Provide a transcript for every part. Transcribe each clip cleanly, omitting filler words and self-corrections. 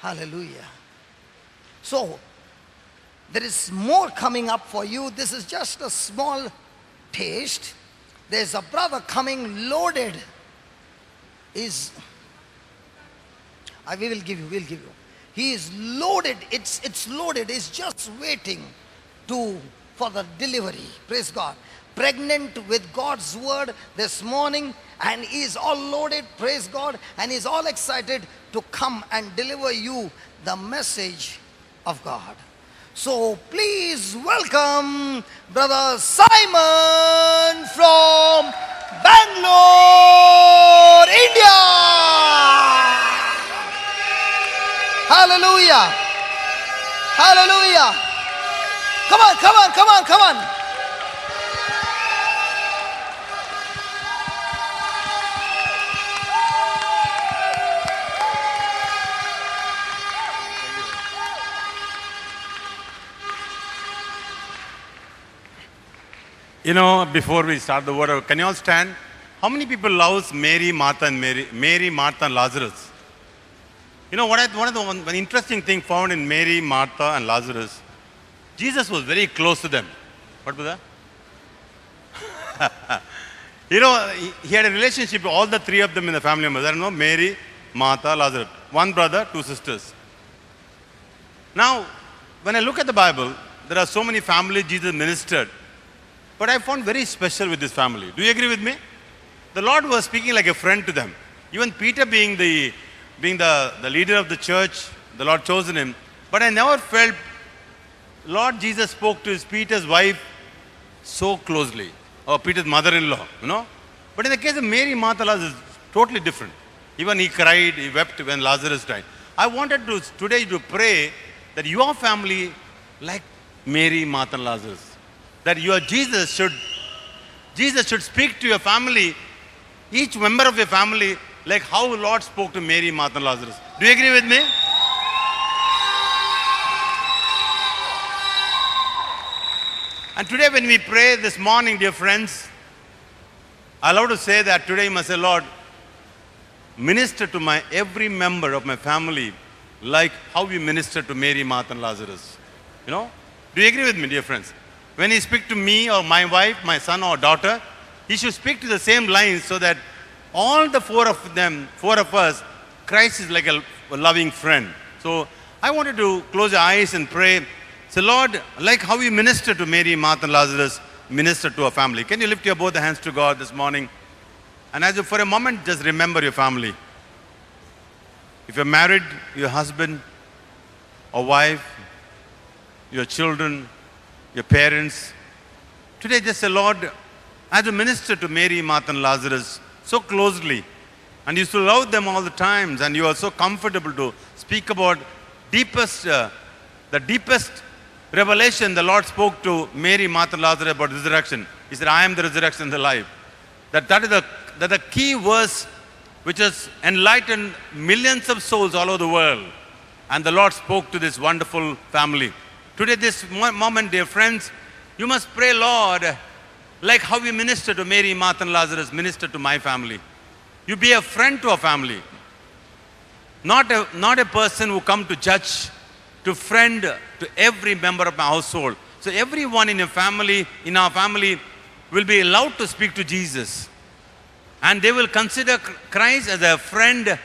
Hallelujah. So, there is more coming up for you. This is just a small taste. There's a brother coming loaded. We will give you, we'll give you. He is loaded, it's loaded, it's just waiting for the delivery. Praise God. Pregnant with God's word this morning, and he is all loaded, praise God, and he's all excited to come and deliver you the message of God. So please welcome Brother Simon from Bangalore, India. Hallelujah. Hallelujah. Come on, come on, come on, come on. Before we start the word, can you all stand? How many people loves Mary, Martha, and Mary, Martha, and Lazarus? One interesting thing found in Mary, Martha, and Lazarus, Jesus was very close to them. What was that? He had a relationship with all the three of them in the family members. I don't know, Mary, Martha, Lazarus. One brother, two sisters. Now, when I look at the Bible, there are so many families Jesus ministered. But I found very special with this family. Do you agree with me? The Lord was speaking like a friend to them. Even Peter being the leader of the church, the Lord chosen him. But I never felt Lord Jesus spoke to Peter's wife so closely, or Peter's mother-in-law, But in the case of Mary, Martha, Lazarus, it's totally different. Even he cried, he wept when Lazarus died. I wanted today to pray that your family, like Mary, Martha, and Lazarus, that your Jesus should speak to your family, each member of your family, like how Lord spoke to Mary, Martha, and Lazarus. Do you agree with me? And today when we pray this morning, dear friends, I love to say that today you must say, Lord, minister to every member of my family like how you minister to Mary, Martha, and Lazarus. Do you agree with me, dear friends? When he speaks to me or my wife, my son or daughter, he should speak to the same lines so that all the four of us, Christ is like a loving friend. So I wanted to close your eyes and pray. Say, Lord, like how you minister to Mary, Martha, and Lazarus, minister to our family. Can you lift your both hands to God this morning? And as you, for a moment, just remember your family. If you're married, your husband or wife, your children, your parents. Today just say, Lord, as you minister to Mary, Martha, and Lazarus so closely, and you still love them all the times, and you are so comfortable to speak about the deepest revelation the Lord spoke to Mary, Martha, and Lazarus about resurrection. He said, I am the resurrection and the life. That is the key verse which has enlightened millions of souls all over the world. And the Lord spoke to this wonderful family. Today, this moment, dear friends, you must pray, Lord, like how we minister to Mary, Martha, and Lazarus, minister to my family. You be a friend to a family. Not a person who come to judge, to friend to every member of my household. So everyone in our family, will be allowed to speak to Jesus. And they will consider Christ as a friend,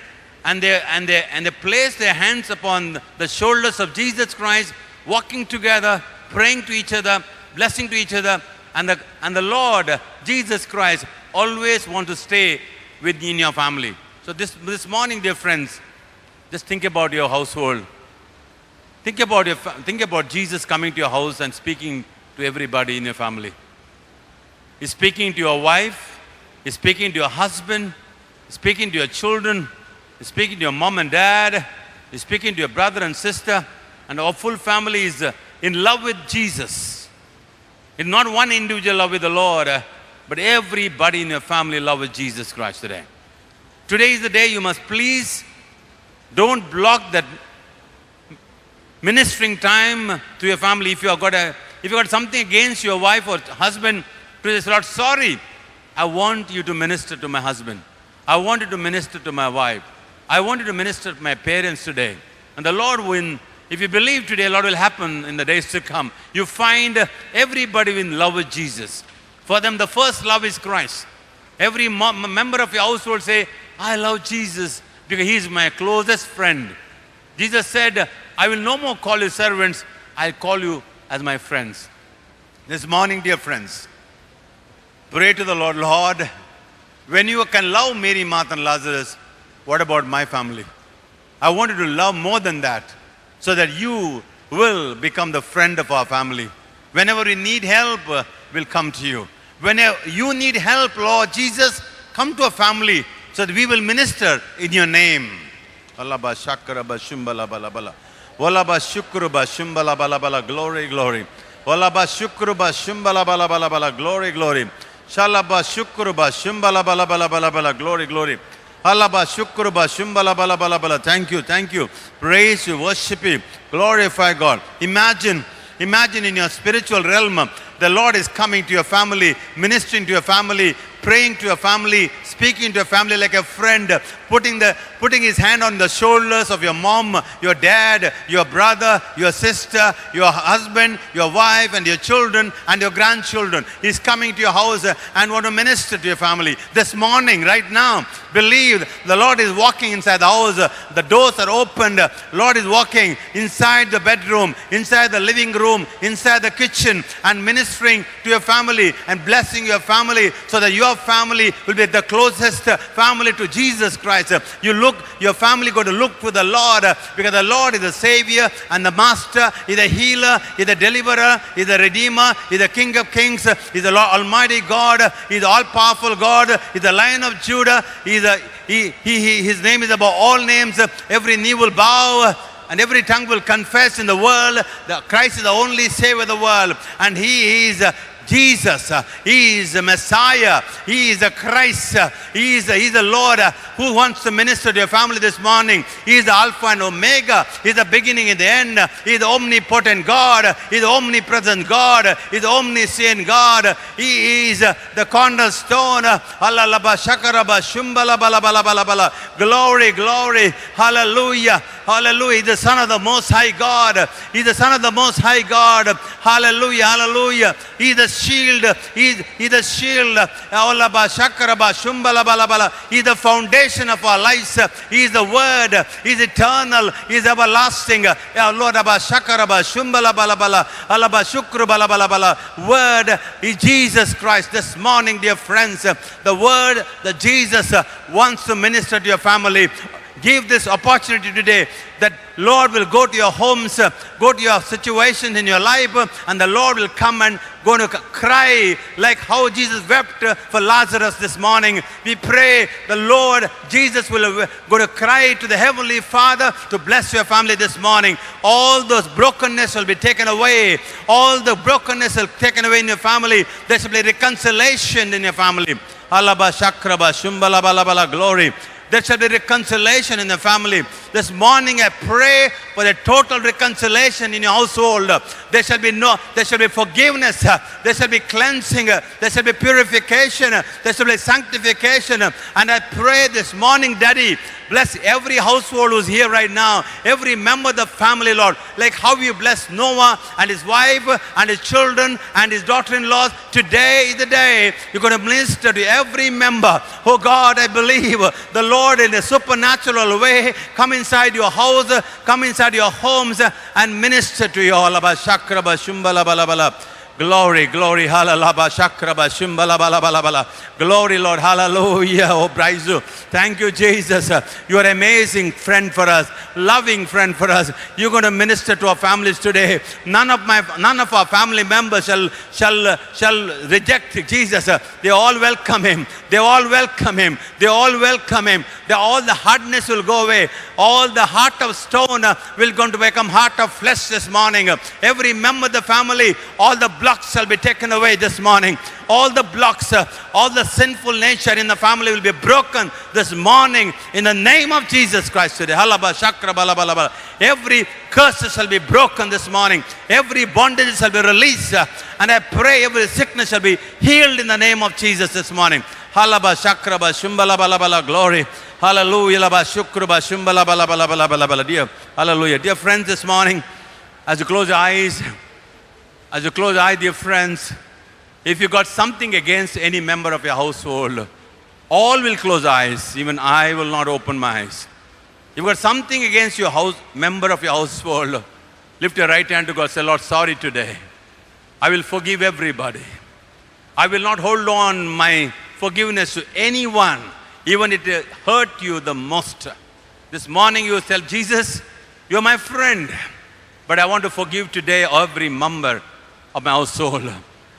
and they place their hands upon the shoulders of Jesus Christ, walking together, praying to each other, blessing to each other, and the Lord Jesus Christ always wants to stay within your family. So this morning, dear friends, just think about your household. Think about Jesus coming to your house and speaking to everybody in your family. He's speaking to your wife, he's speaking to your husband, he's speaking to your children, he's speaking to your mom and dad, he's speaking to your brother and sister. And our full family is in love with Jesus. It's not one individual love with the Lord, but everybody in your family love with Jesus Christ today. Today is the day you must please don't block that ministering time to your family. If you got something against your wife or husband, please say, Lord, sorry. I want you to minister to my husband. I want you to minister to my wife. I want you to minister to my parents today. And the Lord will, if you believe today, a lot will happen in the days to come. You find everybody in love with Jesus. For them, the first love is Christ. Every member of your household say, I love Jesus because he is my closest friend. Jesus said, I will no more call you servants, I'll call you as my friends. This morning, dear friends, pray to the Lord, Lord, when you can love Mary, Martha and Lazarus, what about my family? I want you to love more than that so that you will become the friend of our family. Whenever we need help, we'll come to you. Whenever you need help, Lord Jesus, come to a family so that we will minister in your name. Glory, glory. Glory, glory. Shalaba shukruba shimbala bala bala bala bala. Glory, glory. Halaba shukruba shimbala bala bala bala. Thank you, thank you. Praise you, worship you, glorify God. Imagine in your spiritual realm, the Lord is coming to your family, ministering to your family, praying to your family, speaking to your family like a friend, putting his hand on the shoulders of your mom, your dad, your brother, your sister, your husband, your wife and your children and your grandchildren. He's coming to your house and want to minister to your family. This morning, right now, believe the Lord is walking inside the house. The doors are opened. Lord is walking inside the bedroom, inside the living room, inside the kitchen and ministering to your family and blessing your family so that your family will be the closest family to Jesus Christ. Your family got to look to the Lord because the Lord is the Savior and the Master, is the healer, is the deliverer, is the Redeemer, is the King of Kings, is the Lord, Almighty God, is the all-powerful God, is the Lion of Judah, His name is above all names. Every knee will bow and every tongue will confess in the world that Christ is the only Savior of the world, and He is Jesus. He is the Messiah. He is the Christ. He is the Lord who wants to minister to your family this morning. He is the Alpha and Omega. He is the beginning and the end. He is the omnipotent God. He is the omnipresent God. He is the omniscient God. He is the cornerstone. Glory, glory. Hallelujah. Hallelujah. He is the Son of the Most High God. He is the Son of the Most High God. Hallelujah. Hallelujah. He is the shield. He is the shield. He is the foundation of our lives. He is the Word. He is eternal. He is everlasting. Word is Jesus Christ. This morning, dear friends, the Word that Jesus wants to minister to your family. Give this opportunity today that Lord will go to your homes, go to your situations in your life, and the Lord will come and going to cry like how Jesus wept for Lazarus this morning. We pray the Lord Jesus will go to cry to the Heavenly Father to bless your family this morning. All those brokenness will be taken away. All the brokenness will be taken away in your family. There shall be reconciliation in your family. Alaba shakraba shumbala balabala glory. There shall be reconciliation in the family. This morning I pray for the total reconciliation in your household. There shall be forgiveness. There shall be cleansing. There shall be purification. There shall be sanctification. And I pray this morning, Daddy, bless every household who's here right now. Every member of the family, Lord. Like how you bless Noah and his wife and his children and his daughter-in-laws. Today is the day you're going to minister to every member. Oh God, I believe the Lord in a supernatural way come inside your house, come inside your homes and minister to you all. Glory, glory, hallelujah, shakraba, shimbala, bala, bala, bala. Glory, Lord, hallelujah, oh, praise you. Thank you, Jesus. You are an amazing friend for us, loving friend for us. You're going to minister to our families today. None of our family members shall reject Jesus. They all welcome Him. They all welcome Him. They all welcome Him. All the hardness will go away. All the heart of stone will going to become heart of flesh this morning. Every member of the family, all the blocks shall be taken away this morning. All the blocks, all the sinful nature in the family will be broken this morning in the name of Jesus Christ today. Every curse shall be broken this morning. Every bondage shall be released. And I pray every sickness shall be healed in the name of Jesus this morning. Halaba shakraba shumbala balabala glory. Hallelujah. Laba shukru ba shumbala bala bala bala bala bala. Dear, hallelujah. Dear friends, this morning, as you close your eyes, dear friends, if you got something against any member of your household, all will close eyes. Even I will not open my eyes. If you got something against your member of your household, lift your right hand to God. Say, Lord, sorry today. I will forgive everybody. I will not hold on my forgiveness to anyone, even if it hurt you the most. This morning you will tell Jesus, you're my friend, but I want to forgive today every member of my household.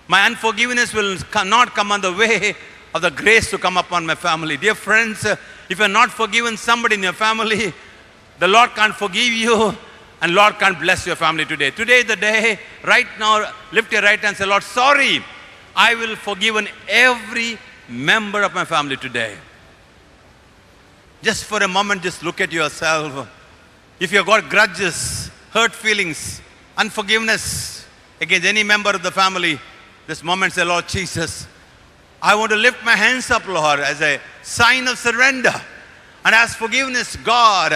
My unforgiveness will not come on the way of the grace to come upon my family. Dear friends, if you're not forgiven somebody in your family, the Lord can't forgive you and Lord can't bless your family today. Today is the day. Right now, lift your right hand and say, Lord, sorry. I will forgive every member of my family today. Just for a moment, just look at yourself. If you've got grudges, hurt feelings, unforgiveness against any member of the family, this moment say, Lord Jesus, I want to lift my hands up, Lord, as a sign of surrender and as forgiveness, God.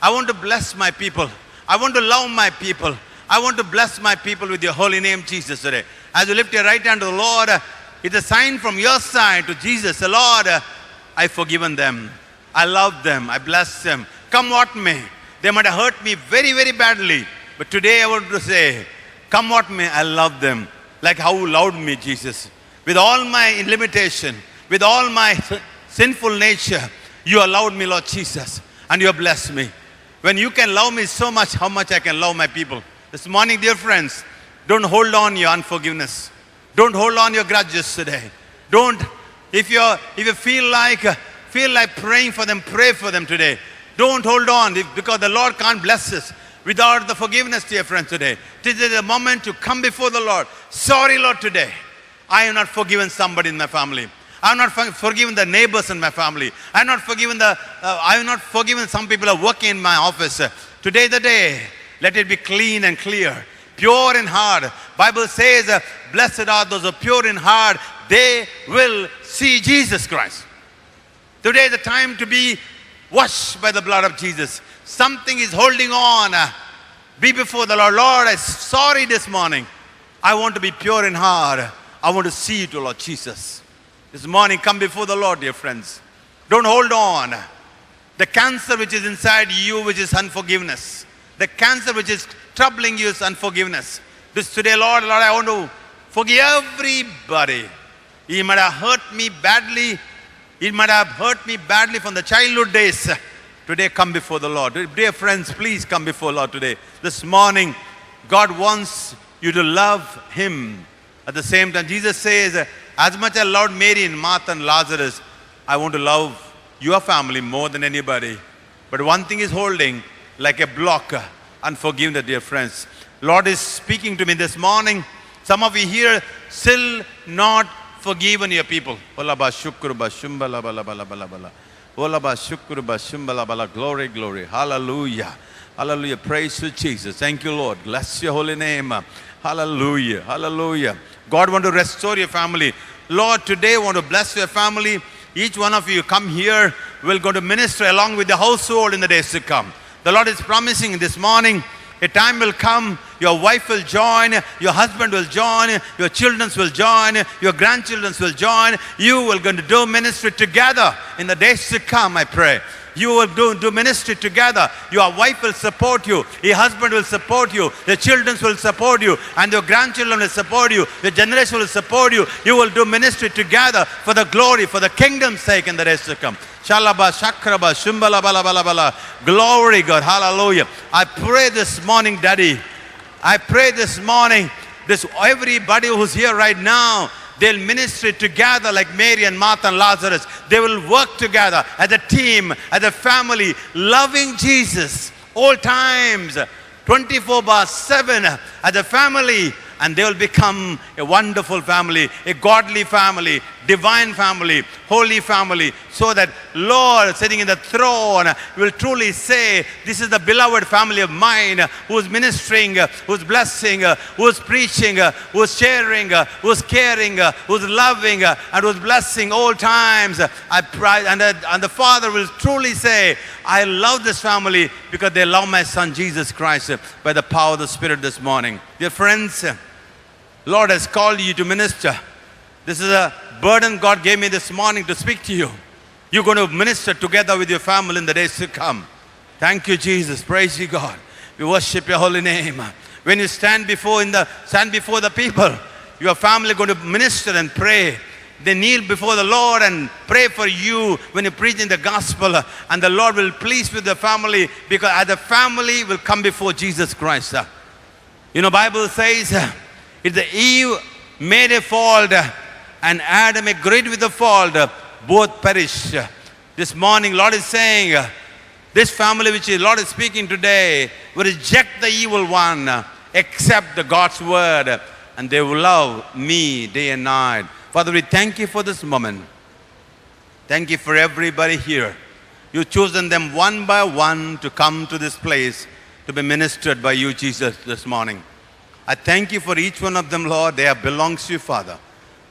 I want to bless my people. I want to love my people. I want to bless my people with your holy name, Jesus, today. As you lift your right hand to the Lord, it's a sign from your side to Jesus. Say, Lord, I've forgiven them. I love them. I bless them. Come what may. They might have hurt me very, very badly. But today I want to say, come what may, I love them. Like how you loved me, Jesus. With all my limitation, with all my sinful nature, you allowed me, Lord Jesus. And you have blessed me. When you can love me so much, how much I can love my people. This morning, dear friends, don't hold on your unforgiveness. Don't hold on your grudges today. Don't, if you feel like praying for them, pray for them today. Don't hold on because the Lord can't bless us without the forgiveness, dear friends, today. This is the moment to come before the Lord. Sorry, Lord, today. I have not forgiven somebody in my family. I have not forgiven the neighbors in my family. I have not forgiven some people who are working in my office. Today the day, let it be clean and clear, pure in heart. Bible says, blessed are those who are pure in heart. They will see Jesus Christ. Today is the time to be washed by the blood of Jesus. Something is holding on. Be before the Lord. Lord, I'm sorry this morning. I want to be pure in heart. I want to see you, Lord Jesus. This morning, come before the Lord, dear friends. Don't hold on. The cancer which is inside you, which is unforgiveness. The cancer which is troubling you is unforgiveness. This today, Lord, I want to forgive everybody. He might have hurt me badly. He might have hurt me badly from the childhood days. Today, come before the Lord. Dear friends, please come before the Lord today. This morning, God wants you to love Him. At the same time, Jesus says, as much as I loved Mary and Martha and Lazarus, I want to love your family more than anybody. But one thing is holding like a block, unforgiveness, dear friends. Lord is speaking to me this morning. Some of you here still not forgiven your people. Glory, glory. Hallelujah. Hallelujah. Praise to Jesus. Thank you, Lord. Bless your holy name. Hallelujah. Hallelujah. God want to restore your family. Lord, today I want to bless your family. Each one of you come here will go to minister along with the household in the days to come. The Lord is promising this morning, a time will come, your wife will join, your husband will join, your children will join, your grandchildren will join. You will going to do ministry together in the days to come, I pray. You will do ministry together. Your wife will support you. Your husband will support you. Your children will support you. And your grandchildren will support you. Your generation will support you. You will do ministry together for the glory, for the kingdom's sake in the days to come. Shalaba, shakraba, shimbala, bala, bala, bala. Glory, God. Hallelujah. I pray this morning, Daddy. I pray this morning, everybody who's here right now, they'll ministry together like Mary and Martha and Lazarus. They will work together as a team, as a family, loving Jesus all times, 24/7 as a family. And they will become a wonderful family, a godly family, divine family, holy family, so that Lord sitting in the throne will truly say, this is the beloved family of mine, who's ministering, who's blessing, who's preaching, who's sharing, who's caring, who's loving, and who's blessing all times. And the Father will truly say, I love this family because they love my Son Jesus Christ by the power of the Spirit this morning. Dear friends, Lord has called you to minister. This is a burden God gave me this morning to speak to you. You're going to minister together with your family in the days to come. Thank you, Jesus. Praise you, God. We worship your holy name. When you stand before the people, your family is going to minister and pray. They kneel before the Lord and pray for you when you preach in the gospel. And the Lord will please with the family, because as the family will come before Jesus Christ. You know, Bible says, if the Eve made a fault and Adam agreed with the fault, both perish. This morning, Lord is saying, this family which the Lord is speaking today will reject the evil one, accept the God's word, and they will love me day and night. Father, we thank you for this moment. Thank you for everybody here. You've chosen them one by one to come to this place to be ministered by you, Jesus, this morning. I thank you for each one of them, Lord. They belongs to you, Father.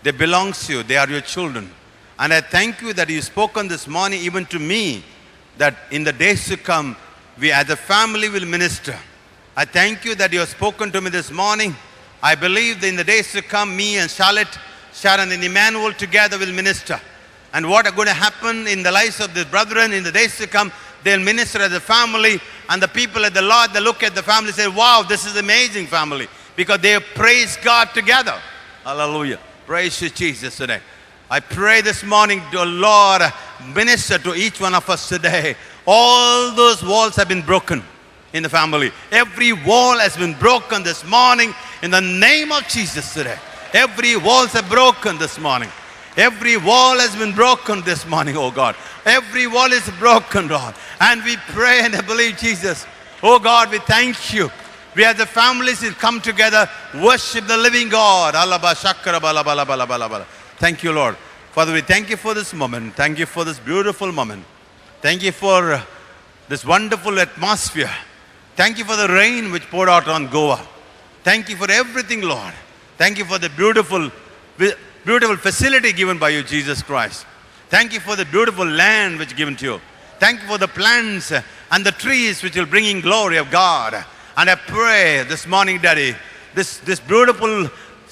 They belong to you. They are your children. And I thank you that you've spoken this morning even to me, that in the days to come, we as a family will minister. I thank you that you have spoken to me this morning. I believe that in the days to come, me and Charlotte, Sharon and Emmanuel together will minister. And what is going to happen in the lives of the brethren in the days to come, they'll minister as a family. And the people at the Lord, they look at the family and say, wow, this is an amazing family. Because they praise God together. Hallelujah. Praise you, Jesus, today. I pray this morning, dear Lord, minister to each one of us today. All those walls have been broken in the family. Every wall has been broken this morning in the name of Jesus today. Every walls are broken this morning. Every wall has been broken this morning, oh God. Every wall is broken, Lord. And we pray and believe, Jesus. Oh God, we thank you. We as the families will come together, worship the living God. Thank you, Lord. Father, we thank you for this moment. Thank you for this beautiful moment. Thank you for this wonderful atmosphere. Thank you for the rain which poured out on Goa. Thank you for everything, Lord. Thank you for the beautiful facility given by you, Jesus Christ. Thank you for the beautiful land which is given to you. Thank you for the plants and the trees which will bring in glory of God. And I pray this morning, Daddy, this beautiful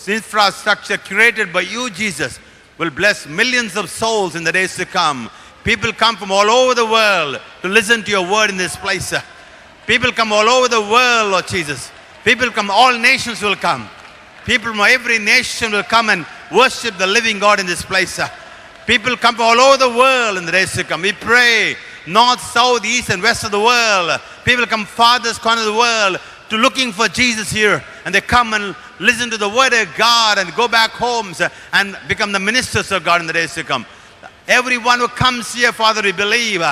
infrastructure created by you, Jesus, will bless millions of souls in the days to come. People come from all over the world to listen to your word in this place. People come all over the world, Lord Jesus. People come, all nations will come. People from every nation will come and worship the living God in this place. People come from all over the world in the days to come. We pray, north, south, east and west of the world. People come farthest corner of the world to looking for Jesus here. And they come and listen to the word of God and go back homes and become the ministers of God in the days to come. Everyone who comes here, Father, we believe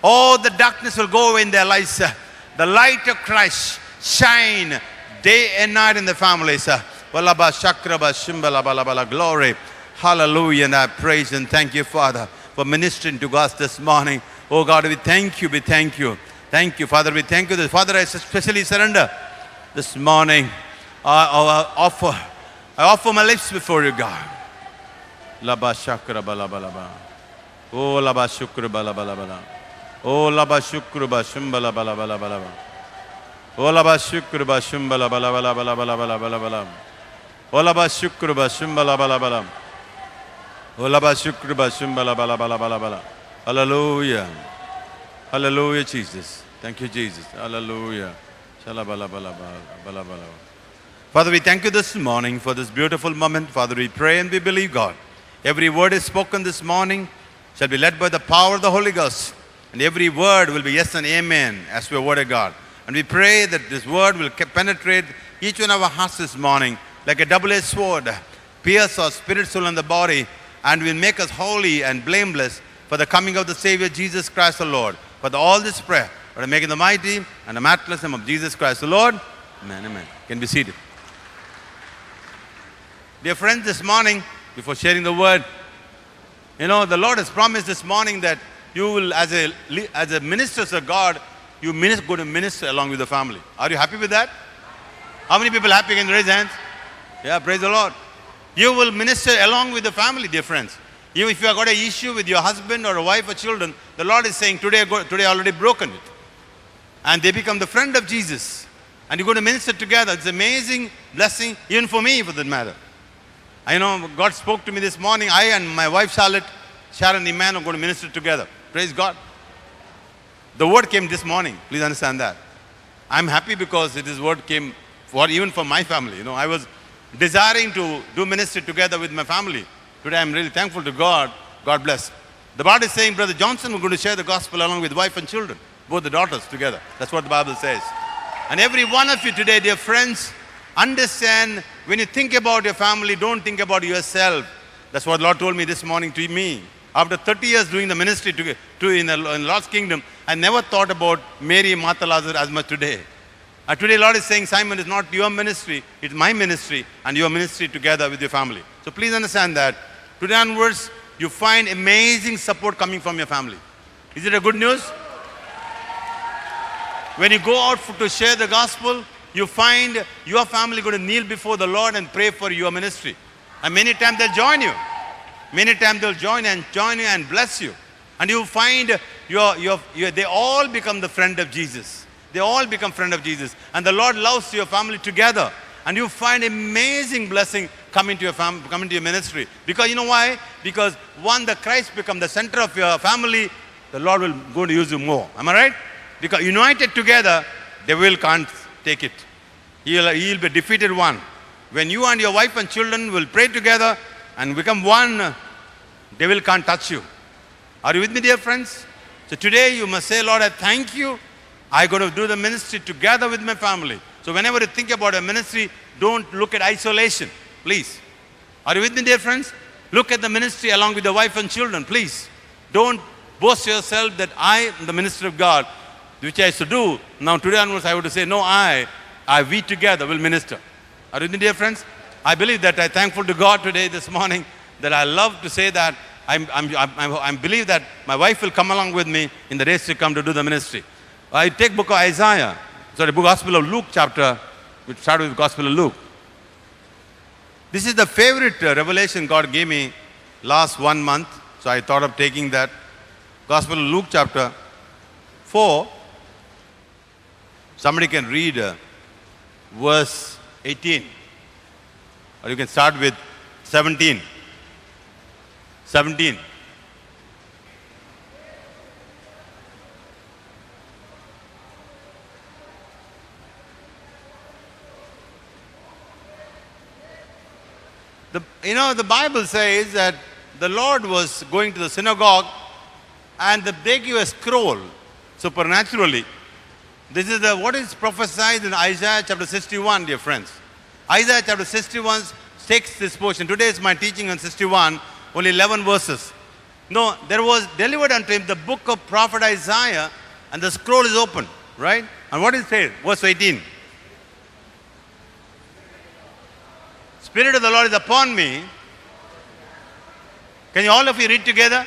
all the darkness will go away in their lives. The light of Christ shine day and night in the families. Glory. Hallelujah. And I praise and thank you, Father, for ministering to us this morning. Oh God, we thank you. We thank you. Thank you, Father. We thank you. Father, I especially surrender this morning. I offer my lips before you, God. Laba shakra bala bala bala. Oh laba shukra bala bala bala. Oh laba shukra ba shumbala bala bala bala. Oh laba shukra ba shumbala bala bala bala bala bala bala bala. Oh laba shukra ba shumbala bala bala. Oh laba shukra ba shumbala bala bala bala bala. Hallelujah. Hallelujah, Jesus. Thank you, Jesus. Hallelujah. Shalabala bala bala bala. Father, we thank you this morning for this beautiful moment. Father, we pray and we believe, God. Every word is spoken this morning shall be led by the power of the Holy Ghost. And every word will be yes and amen as to the word of God. And we pray that this word will penetrate each one of our hearts this morning like a double-edged sword, pierce our spirit, soul, and the body, and will make us holy and blameless for the coming of the Savior, Jesus Christ the Lord. For all this prayer, but I make in the mighty and the matchless name of Jesus Christ the Lord. Amen, amen. You can be seated. Dear friends, this morning, before sharing the word, You know, the Lord has promised this morning that you will, as a ministers of God, you going to minister along with the family. Are you happy with that? How many people happy? Can you raise hands? Yeah, praise the Lord. You will minister along with the family, dear friends. Even if you have got an issue with your husband or a wife or children, the Lord is saying, today already broken it. And they become the friend of Jesus. And you're going to minister together. It's an amazing blessing, even for me, for that matter. I know God spoke to me this morning. I and my wife Sharon Iman are going to minister together. Praise God. The word came this morning. Please understand that. I'm happy because this word came even for my family. You know, I was desiring to do ministry together with my family. Today I'm really thankful to God. God bless. The Bible is saying, Brother Johnson, we're going to share the gospel along with wife and children, both the daughters together. That's what the Bible says. And every one of you today, dear friends, understand, when you think about your family, don't think about yourself. That's what the Lord told me this morning to me. After 30 years doing the ministry in the Lord's kingdom, I never thought about Mary, Martha, Lazarus as much today. And today, Lord is saying, Simon, it's not your ministry, it's my ministry, and your ministry together with your family. So please understand that. Today onwards, you find amazing support coming from your family. Is it a good news? When you go out to share the gospel, you find your family going to kneel before the Lord and pray for your ministry. And many times they'll join you. Many times they'll join you and bless you. And you find they all become the friend of Jesus. They all become friend of Jesus. And the Lord loves your family together. And you find amazing blessing coming to your ministry. Because you know why? Because the Christ become the center of your family, the Lord will go to use you more. Am I right? Because united together, devil can't take it. He'll be defeated one. When you and your wife and children will pray together and become one, devil can't touch you. Are you with me, dear friends? So today you must say, Lord, I thank you. I'm going to do the ministry together with my family. So whenever you think about a ministry, don't look at isolation, please. Are you with me, dear friends? Look at the ministry along with the wife and children, please. Don't boast yourself that I am the minister of God, which I used to do. Now today onwards I would say, no, we together will minister. Are you with me, dear friends? I believe that I'm thankful to God today, this morning, that I love to say that I believe that my wife will come along with me in the days to come to do the ministry. I take book of Gospel of Luke chapter, which started with the Gospel of Luke. This is the favorite revelation God gave me last 1 month. So I thought of taking that. Gospel of Luke chapter 4. Somebody can read verse 18. Or you can start with 17. 17. The Bible says that the Lord was going to the synagogue and they gave a scroll supernaturally. This is what is prophesied in Isaiah chapter 61, dear friends. Isaiah chapter 61 takes this portion. Today is my teaching on 61, only 11 verses. No, there was delivered unto him the book of prophet Isaiah, and the scroll is open, right? And what is it? Verse 18. Spirit of the Lord is upon me. Can you all of you read together?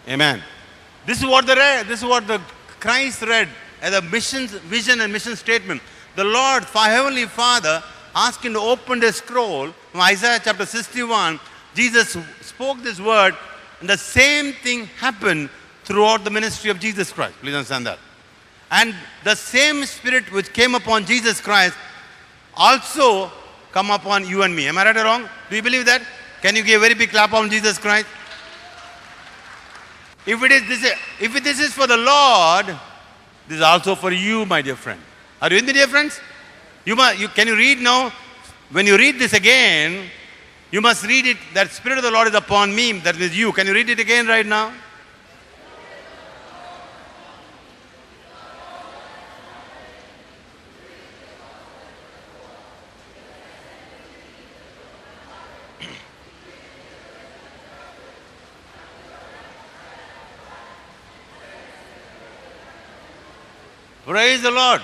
Amen. This is what the Christ read as a vision and mission statement. The Lord, Heavenly Father, asked him to open the scroll from Isaiah chapter 61. Jesus spoke this word, and the same thing happened throughout the ministry of Jesus Christ. Please understand that. And the same Spirit which came upon Jesus Christ also come upon you and me. Am I right or wrong? Do you believe that? Can you give a very big clap on Jesus Christ? If this is for the Lord, this is also for you, my dear friend. Are you with me, dear friends? Can you read now? When you read this again, you must read it, that Spirit of the Lord is upon me, that is you. Can you read it again right now? Praise the Lord.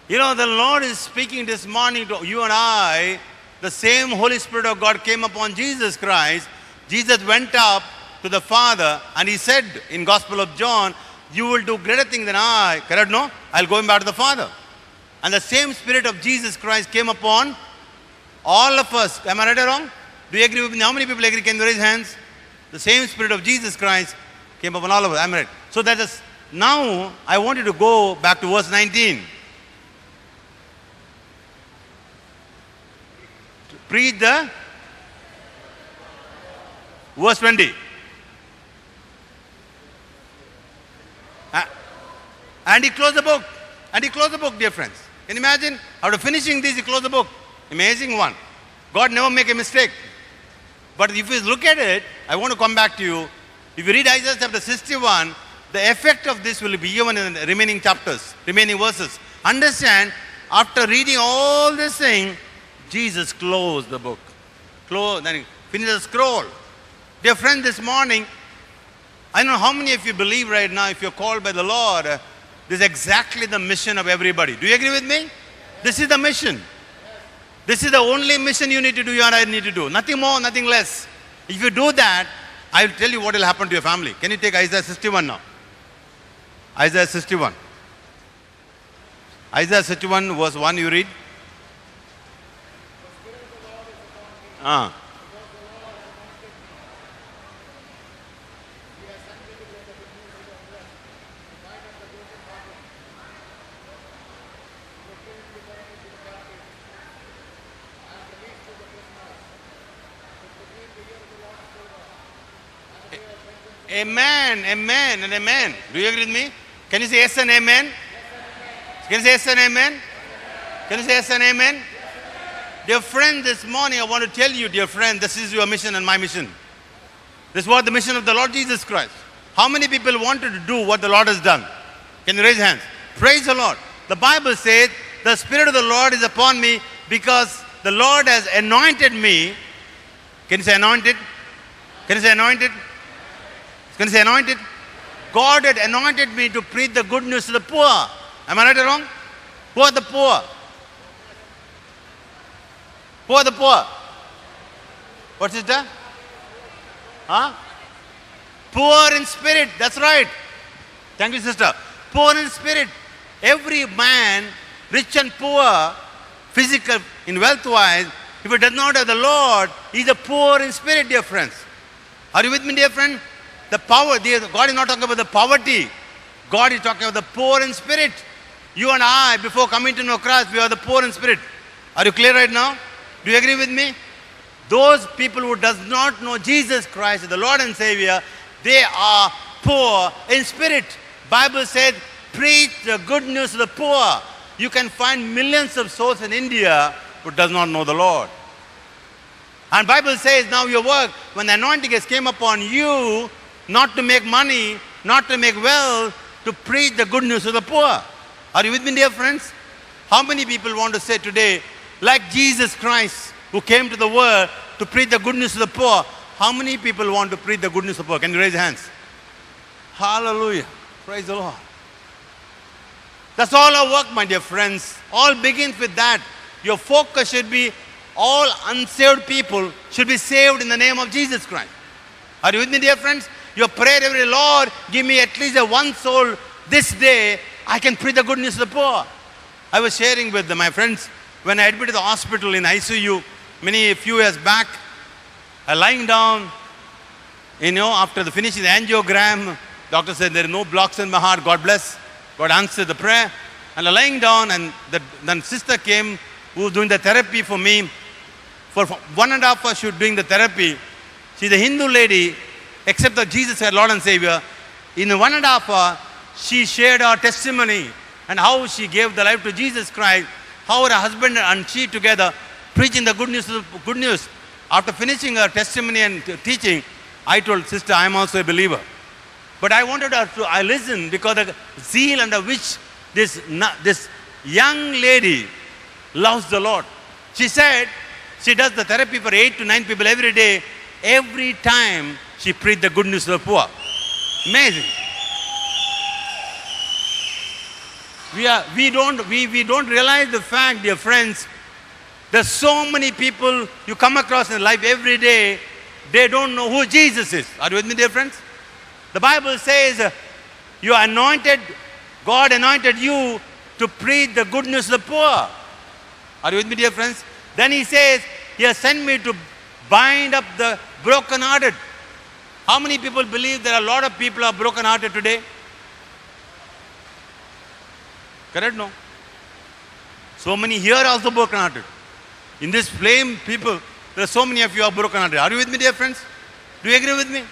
You know, the Lord is speaking this morning to you and I. The same Holy Spirit of God came upon Jesus Christ. Jesus went up to the Father and he said in Gospel of John, you will do greater things than I. Correct? No? I'll go back to the Father. And the same Spirit of Jesus Christ came upon all of us. Am I right or wrong? Do you agree with me? How many people agree? Can you raise hands? The same Spirit of Jesus Christ came upon all of us. Am I right? So that is, now I want you to go back to verse 19. Preach the verse 20. And he closed the book. And he closed the book, dear friends. Can you imagine? After finishing this, he closed the book. Amazing one. God never make a mistake. But if you look at it, I want to come back to you. If you read Isaiah chapter 61, the effect of this will be given in the remaining chapters, remaining verses. Understand, after reading all this thing, Jesus closed the book. Then he finished the scroll. Dear friend, this morning, I don't know how many of you believe right now, if you're called by the Lord, this is exactly the mission of everybody. Do you agree with me? This is the mission. This is the only mission you need to do, you and I need to do. Nothing more, nothing less. If you do that, I will tell you what will happen to your family. Can you take Isaiah 61 now? Isaiah 61. Isaiah 61 verse 1 you read. Amen, amen, and amen. Do you agree with me? Can you say yes and amen? Can you say yes and amen? Can you say yes and amen? Dear friend, this morning I want to tell you, dear friend, this is your mission and my mission. This was the mission of the Lord Jesus Christ. How many people wanted to do what the Lord has done? Can you raise hands? Praise the Lord. The Bible says, the Spirit of the Lord is upon me because the Lord has anointed me. Can you say anointed? Can you say anointed? Can you say anointed? God had anointed me to preach the good news to the poor. Am I right or wrong? Who are the poor? Who are the poor? What's it? Huh? Poor in spirit. That's right. Thank you, sister. Poor in spirit. Every man, rich and poor, physical, in wealth-wise, if he does not have the Lord, he is a poor in spirit, dear friends. Are you with me, dear friend? The power, God is not talking about the poverty. God is talking about the poor in spirit. You and I, before coming to know Christ, we are the poor in spirit. Are you clear right now? Do you agree with me? Those people who does not know Jesus Christ as the Lord and Savior, they are poor in spirit. Bible said, preach the good news to the poor. You can find millions of souls in India who does not know the Lord. And Bible says, now your work, when the anointing has came upon you, not to make money, not to make wealth, to preach the good news to the poor. Are you with me, dear friends? How many people want to say today, like Jesus Christ, who came to the world to preach the good news to the poor, how many people want to preach the good news to the poor? Can you raise your hands? Hallelujah. Praise the Lord. That's all our work, my dear friends. All begins with that. Your focus should be all unsaved people should be saved in the name of Jesus Christ. Are you with me, dear friends? Your prayer every Lord, give me at least a one soul this day, I can preach the good news to the poor. I was sharing with my friends when I admitted to the hospital in ICU a few years back, I lying down, after finishing the angiogram, doctor said there are no blocks in my heart, God bless. God answered the prayer. And I lying down and then sister came who was doing the therapy for me. For 1.5 hours she was doing the therapy. She's a Hindu lady, except that Jesus is Lord and Savior. In 1.5 hours, she shared her testimony and how she gave the life to Jesus Christ, how her husband and she together preaching the good news. After finishing her testimony and teaching, I told sister, I am also a believer. But I wanted her to listen because the zeal under which this young lady loves the Lord. She said she does the therapy for 8 to 9 people every day. Every time she preached the good news to the poor. Amazing. We don't realize the fact, dear friends. There's so many people you come across in life every day, they don't know who Jesus is. Are you with me, dear friends? The Bible says, you are anointed, God anointed you to preach the good news to the poor. Are you with me, dear friends? Then he says, he has sent me to bind up the brokenhearted. How many people believe there are a lot of people are brokenhearted today? Correct? No? So many here are also brokenhearted. In this flame, people, there are so many of you are brokenhearted. Are you with me, dear friends? Do you agree with me?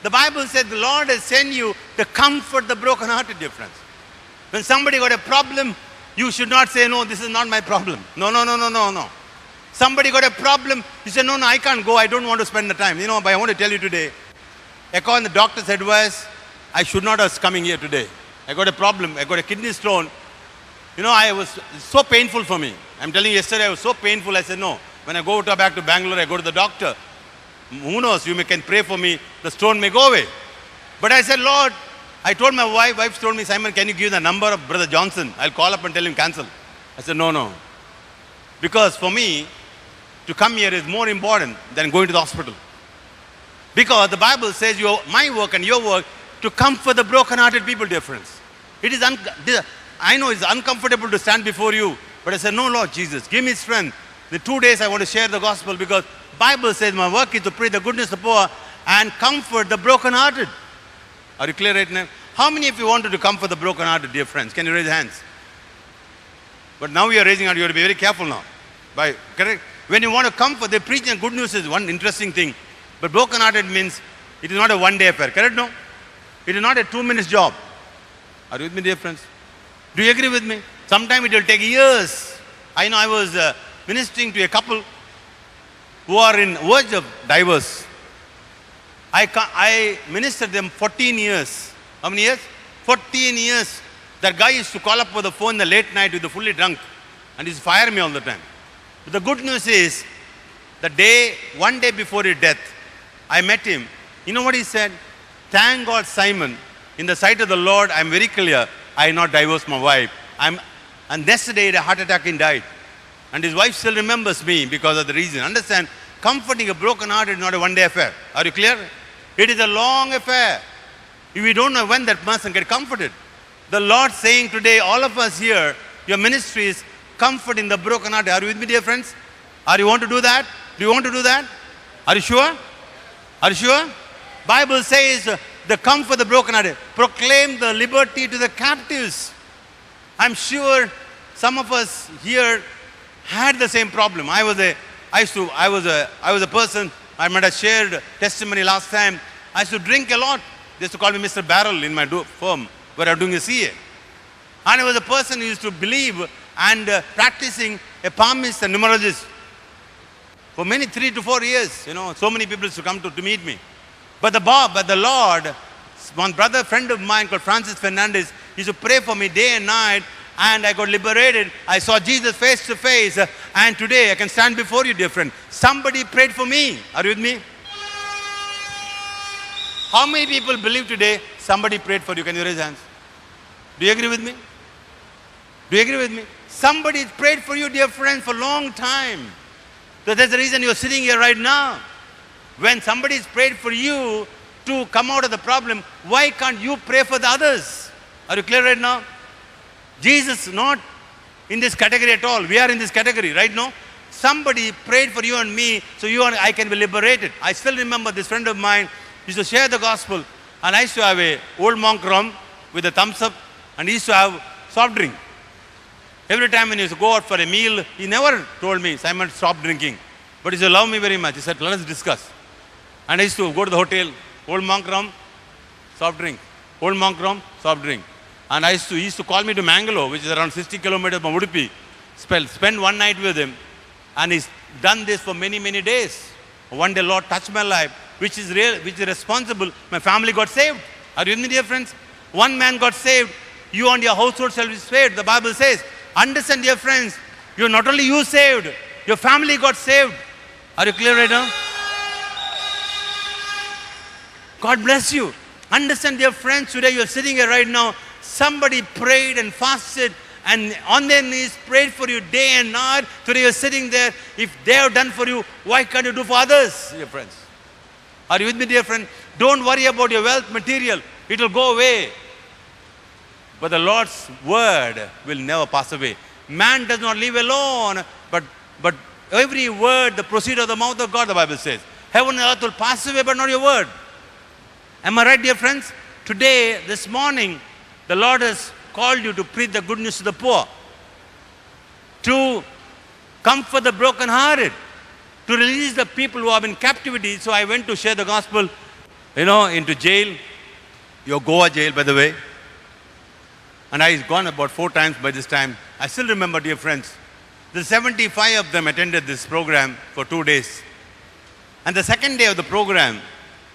The Bible said the Lord has sent you to comfort the brokenhearted, dear friends. When somebody got a problem, you should not say, no, this is not my problem. No. Somebody got a problem, you say, no, I can't go, I don't want to spend the time. But I want to tell you today, according to the doctor's advice, I should not have coming here today. I got a problem, I got a kidney stone. I was so painful for me. I'm telling you, yesterday I was so painful, I said, no. When I go back to Bangalore, I go to the doctor. Who knows, you can pray for me, the stone may go away. But I said, Lord, I told my wife told me, Simon, can you give the number of Brother Johnson? I'll call up and tell him cancel. I said, no. Because for me, to come here is more important than going to the hospital. Because the Bible says my work and your work to comfort the broken-hearted people, dear friends. I know it's uncomfortable to stand before you, but I said, no, Lord Jesus, give me strength. The 2 days I want to share the gospel because Bible says my work is to preach the goodness to the poor and comfort the broken-hearted. Are you clear right now? How many of you wanted to comfort the broken-hearted, dear friends? Can you raise your hands? But now you are raising hand, you have to be very careful now. Correct? When you want to comfort, the preaching good news is one interesting thing. But broken-hearted means it is not a one-day affair. Correct? No? It is not a 2 minutes job. Are you with me, dear friends? Do you agree with me? Sometimes it will take years. I know I was ministering to a couple who are in verge of divorce. I ministered them 14 years. How many years? 14 years. That guy used to call up for the phone in the late night with the fully drunk and he used to fire me all the time. But the good news is, one day before his death, I met him. You know what he said? Thank God, Simon, in the sight of the Lord, I'm very clear, I not divorced my wife. And yesterday, a heart attack and died. And his wife still remembers me because of the reason. Understand, comforting a broken heart is not a one-day affair. Are you clear? It is a long affair. We don't know when that person get comforted. The Lord saying today, all of us here, your ministry is comforting the broken heart. Are you with me, dear friends? Are you want to do that? Do you want to do that? Are you sure? Are you sure? Bible says, the comfort the broken hearted. Proclaim the liberty to the captives. I'm sure some of us here had the same problem. I was a person, I might have shared testimony last time. I used to drink a lot. They used to call me Mr. Barrel in my firm where I'm doing a CA. And I was a person who used to believe and practicing a palmist and numerologist for many 3 to 4 years. So many people used to come to meet me. But the Lord, one brother, friend of mine called Francis Fernandez, used to pray for me day and night, and I got liberated. I saw Jesus face to face, and today I can stand before you, dear friend. Somebody prayed for me. Are you with me? How many people believe today somebody prayed for you? Can you raise hands? Do you agree with me? Do you agree with me? Somebody prayed for you, dear friend, for a long time. So that's the reason you're sitting here right now. When somebody's prayed for you to come out of the problem, why can't you pray for the others? Are you clear right now? Jesus not in this category at all. We are in this category, right now. Somebody prayed for you and me, so you and I can be liberated. I still remember this friend of mine used to share the gospel, and I used to have a old monk rum with a thumbs up, and he used to have soft drink. Every time when he used to go out for a meal, he never told me, Simon, stop drinking. But he used to love me very much. He said, let us discuss. And I used to go to the hotel, old monk rum, soft drink. Old monk rum, soft drink. And he used to call me to Mangalore, which is around 60 kilometers from Udupi. Spend one night with him. And he's done this for many, many days. One day, Lord touched my life, which is responsible. My family got saved. Are you with me, dear friends? One man got saved. You and your household shall be saved. The Bible says, understand, dear friends, you're not only you saved, your family got saved. Are you clear right now? God bless you. Understand, dear friends, today you're sitting here right now. Somebody prayed and fasted and on their knees prayed for you day and night. Today you're sitting there. If they have done for you, why can't you do for others, dear friends? Are you with me, dear friend? Don't worry about your wealth, material. It will go away. But the Lord's word will never pass away. Man does not live alone, but every word, the proceed of the mouth of God, the Bible says. Heaven and earth will pass away, but not your word. Am I right, dear friends? Today, this morning, the Lord has called you to preach the good news to the poor, to comfort the brokenhearted, to release the people who are in captivity. So I went to share the gospel, into jail, your Goa jail, by the way. And I've gone about 4 times by this time. I still remember, dear friends, the 75 of them attended this program for 2 days. And the second day of the program,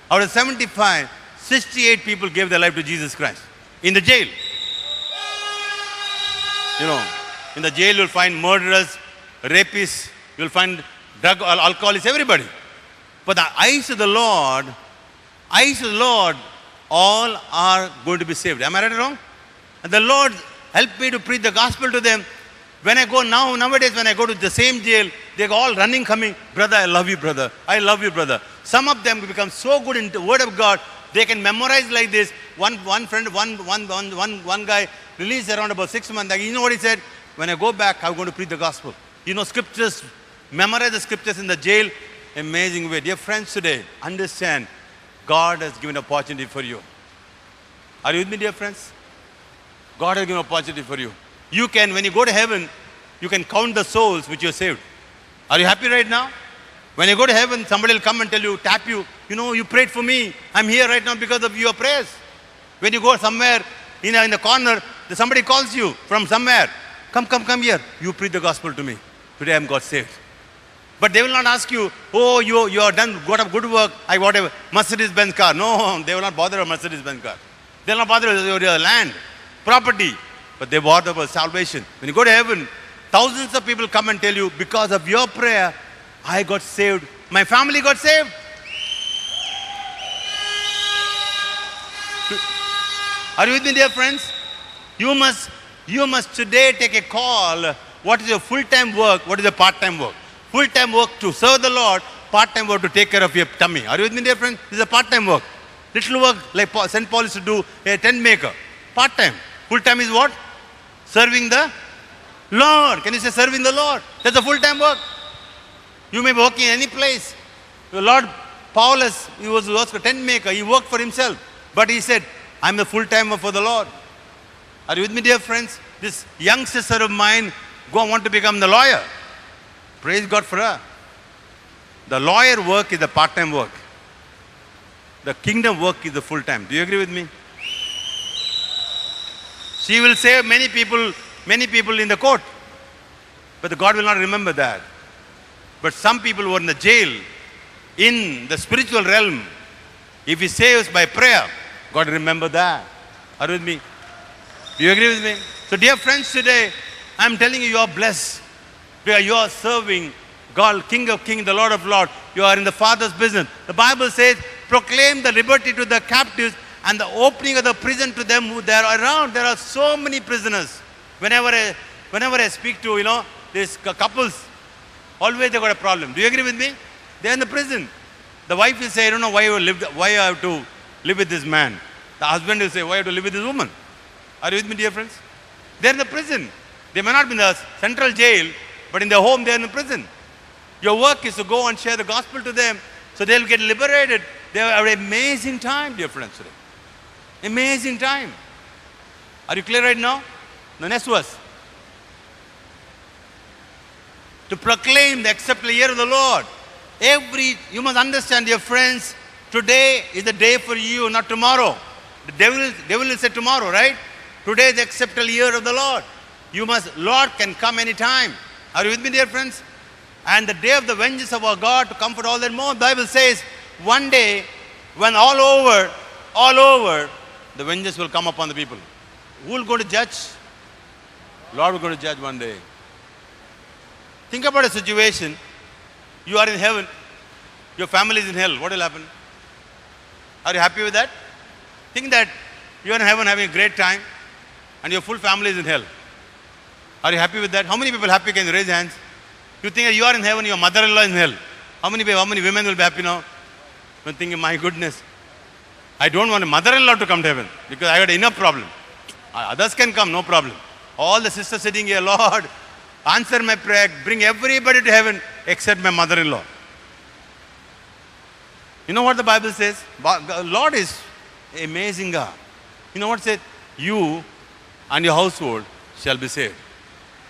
out of 75, 68 people gave their life to Jesus Christ in the jail. In the jail you'll find murderers, rapists, you'll find drug alcoholics, everybody. But the eyes of the Lord, all are going to be saved. Am I right or wrong? And the Lord helped me to preach the gospel to them. When I go nowadays when I go to the same jail, they're all running, coming, brother, I love you, brother. I love you, brother. Some of them become so good in the word of God, they can memorize like this. One guy released around about 6 months. You know what he said? When I go back, I'm going to preach the gospel. Scriptures, memorize the scriptures in the jail. Amazing way. Dear friends, today, understand, God has given opportunity for you. Are you with me, dear friends? God has given opportunity for you. You can, when you go to heaven, you can count the souls which you saved. Are you happy right now? When you go to heaven, somebody will come and tell you, tap you, you prayed for me. I'm here right now because of your prayers. When you go somewhere in the corner, somebody calls you from somewhere. Come here. You preach the gospel to me. Today I'm got saved. But they will not ask you, oh, you are done, got a good work, I got a Mercedes-Benz car. No, they will not bother a Mercedes-Benz car. They will not bother with your land, property, but they bother about salvation. When you go to heaven, thousands of people come and tell you, because of your prayer, I got saved. My family got saved. Are you with me, dear friends? You must today take a call. What is your full-time work? What is your part-time work? Full-time work to serve the Lord, part-time work to take care of your tummy. Are you with me, dear friend? This is a part-time work. Little work like St. Paul used to do, a tent maker. Part-time. Full-time is what? Serving the Lord. Can you say serving the Lord? That's a full-time work. You may be working in any place. The Lord, Paulus, he was a tent maker. He worked for himself. But he said, I'm the full-timer for the Lord. Are you with me, dear friends? This young sister of mine want to become the lawyer. Praise God for her. The lawyer work is the part-time work. The kingdom work is the full-time. Do you agree with me? She will save many people in the court. But God will not remember that. But some people who are in the jail, in the spiritual realm, if He saves by prayer, God remember that. Are you with me? Do you agree with me? So dear friends, today, I'm telling you, you are blessed. You are serving God, King of Kings, the Lord of Lords. You are in the Father's business. The Bible says, proclaim the liberty to the captives and the opening of the prison to them who they are around. There are so many prisoners. Whenever I speak to, these couples, always they got a problem. Do you agree with me? They are in the prison. The wife will say, I don't know why I have to live with this man. The husband will say, why I have to live with this woman? Are you with me, dear friends? They are in the prison. They may not be in the central jail, but in their home they are in the prison. Your work is to go and share the gospel to them so they'll get liberated. They have an amazing time, dear friends, today. Amazing time. Are you clear right now? The next verse. To proclaim the acceptable year of the Lord. You must understand, dear friends, today is the day for you, not tomorrow. The devil will say tomorrow, right? Today is the acceptable year of the Lord. Lord can come anytime. Are you with me, dear friends? And the day of the vengeance of our God to comfort all that more. The Bible says, one day, when all over, the vengeance will come upon the people. Who will go to judge? Lord will go to judge one day. Think about a situation. You are in heaven. Your family is in hell. What will happen? Are you happy with that? Think that you are in heaven having a great time and your full family is in hell. Are you happy with that? How many people happy? Can you raise hands? You think you are in heaven, your mother-in-law is in hell. How many women will be happy now? I'm thinking, my goodness, I don't want a mother-in-law to come to heaven because I got enough problem. Others can come, no problem. All the sisters sitting here, Lord, answer my prayer, bring everybody to heaven except my mother-in-law. You know what the Bible says? Lord is amazing God. You know what it says? You and your household shall be saved.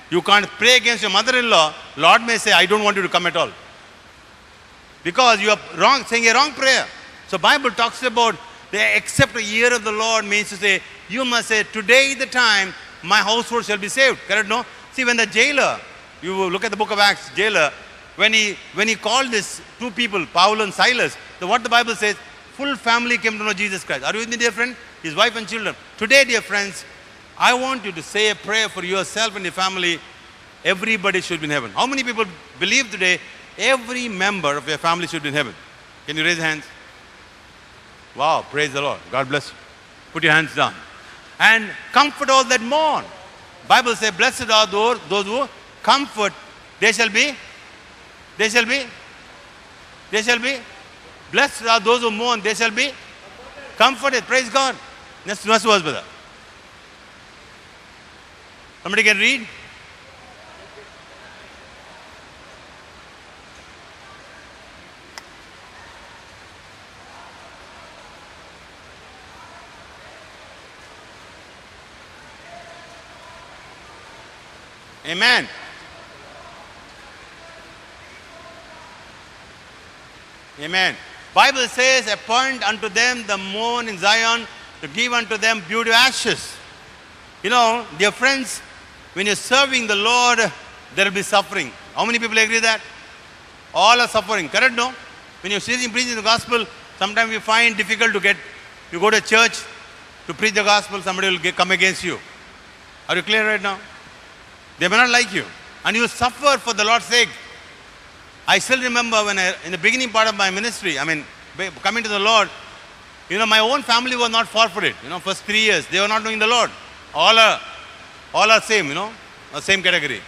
You can't pray against your mother-in-law. Lord may say, I don't want you to come at all. Because you are wrong, saying a wrong prayer. So Bible talks about the accept the year of the Lord means to say, you must say, today is the time my household shall be saved. Correct? No? See, when the jailer, you look at the book of Acts, jailer, when he called these two people, Paul and Silas, what the Bible says, full family came to know Jesus Christ. Are you with me, dear friend? His wife and children. Today, dear friends, I want you to say a prayer for yourself and your family. Everybody should be in heaven. How many people believe today every member of your family should be in heaven? Can you raise hands? Wow, praise the Lord. God bless you. Put your hands down. And comfort all that mourn. Bible says, blessed are those who comfort. They shall be. Blessed are those who mourn. They shall be comforted. Praise God. Next verse, brother. Somebody can read? Amen. Amen. Bible says, appoint unto them the mourn in Zion, to give unto them beauty of ashes. You know, dear friends, when you're serving the Lord, there will be suffering. How many people agree that? All are suffering. Correct, no? When you're preaching the gospel, sometimes you find difficult to get, you go to church to preach the gospel, somebody will come against you. Are you clear right now? They may not like you. And you suffer for the Lord's sake. I still remember when in the beginning part of my ministry, coming to the Lord, my own family was not far for it. First 3 years, they were not knowing the Lord. All are same, same category.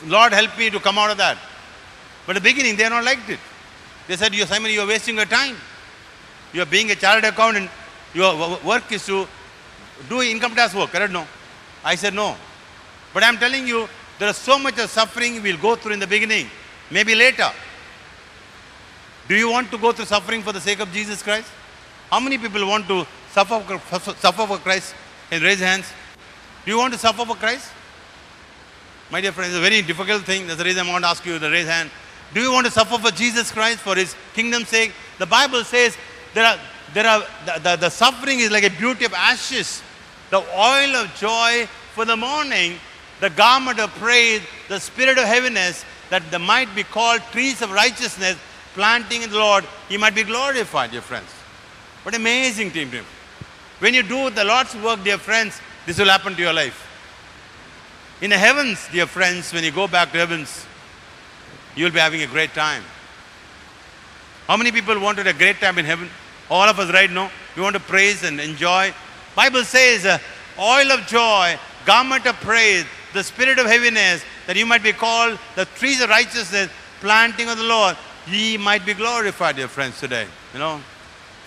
Lord help me to come out of that. But at the beginning, they are not liked it. They said, Simon, you are wasting your time. You are being a chartered accountant. Your work is to do income tax work, correct? No. I said no. But I am telling you, there is so much of suffering we will go through in the beginning. Maybe later. Do you want to go through suffering for the sake of Jesus Christ? How many people want to suffer for Christ? Can you raise hands? Do you want to suffer for Christ? My dear friends, it's a very difficult thing. That's the reason I want to ask you to raise hand. Do you want to suffer for Jesus Christ, for His kingdom's sake? The Bible says the suffering is like a beauty of ashes, the oil of joy for the morning, the garment of praise, the spirit of heaviness, that they might be called trees of righteousness, planting in the Lord, He might be glorified, dear friends. What amazing team. When you do the Lord's work, dear friends, this will happen to your life. In the heavens, dear friends, when you go back to heavens, you will be having a great time. How many people wanted a great time in heaven? All of us right now. We want to praise and enjoy. Bible says, oil of joy, garment of praise, the spirit of heaviness, that you might be called the trees of righteousness, planting of the Lord, Ye might be glorified, dear friends, today.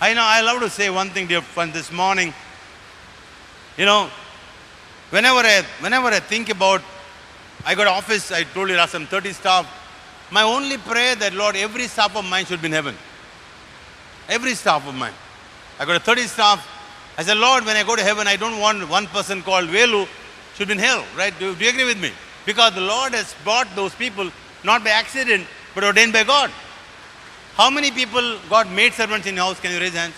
I love to say one thing, dear friends, this morning. Whenever I think about, I got office, I told you there are some 30 staff. My only prayer that, Lord, every staff of mine should be in heaven. Every staff of mine. I got a 30 staff. I said, Lord, when I go to heaven, I don't want one person called Velu should be in hell, right? Do you agree with me? Because the Lord has brought those people not by accident, but ordained by God. How many people got maid servants in your house? Can you raise hands?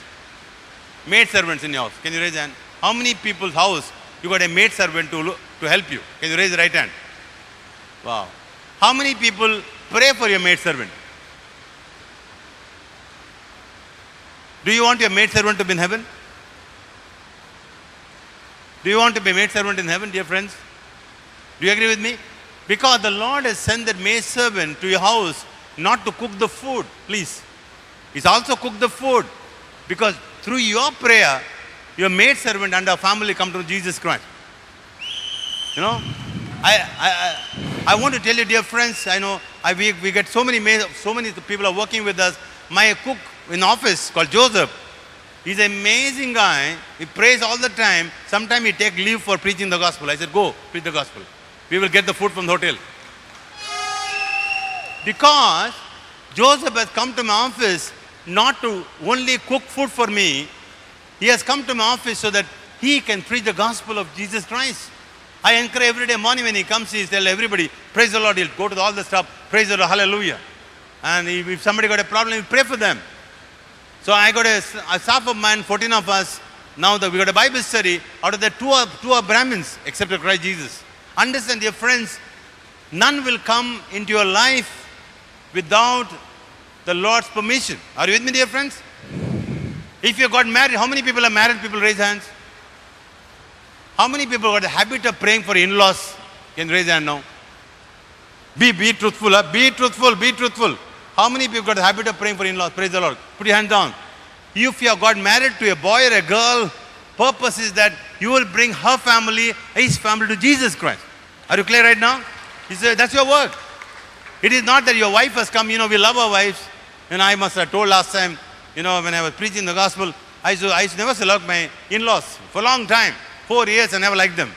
Maid servants in your house. Can you raise hand? How many people's house you got a maid servant to help you? Can you raise the right hand? Wow. How many people pray for your maid servant? Do you want your maid servant to be in heaven? Do you want to be a maid servant in heaven, dear friends? Do you agree with me? Because the Lord has sent that maid servant to your house not to cook the food, please. He's also cooked the food. Because through your prayer, your maid servant and our family come to Jesus Christ. I want to tell you, dear friends, I know we get so many people are working with us. My cook in office called Joseph, he's an amazing guy. He prays all the time. Sometimes he take leave for preaching the gospel. I said, go, preach the gospel. We will get the food from the hotel. Because Joseph has come to my office not to only cook food for me. He has come to my office so that he can preach the gospel of Jesus Christ. I encourage every day morning when he comes, he tells everybody, praise the Lord. He'll go to all the stuff, praise the Lord, hallelujah. And if somebody got a problem, we pray for them. So I got a staff of mine, 14 of us. Now that we got a Bible study. Out of the two are Brahmins, except Christ Jesus. Understand, dear friends, none will come into your life without the Lord's permission. Are you with me, dear friends? If you got married, how many people are married? People raise hands. How many people got the habit of praying for in-laws? Can you raise hand now? Be truthful, huh? Be truthful. How many people got the habit of praying for in-laws? Praise the Lord. Put your hand down. If you have got married to a boy or a girl, purpose is that you will bring her family, his family to Jesus Christ. Are you clear right now? He said, that's your work. It is not that your wife has come, we love our wives. And I must have told last time, when I was preaching the gospel, I used to never select my in-laws for a long time. 4 years I never liked them.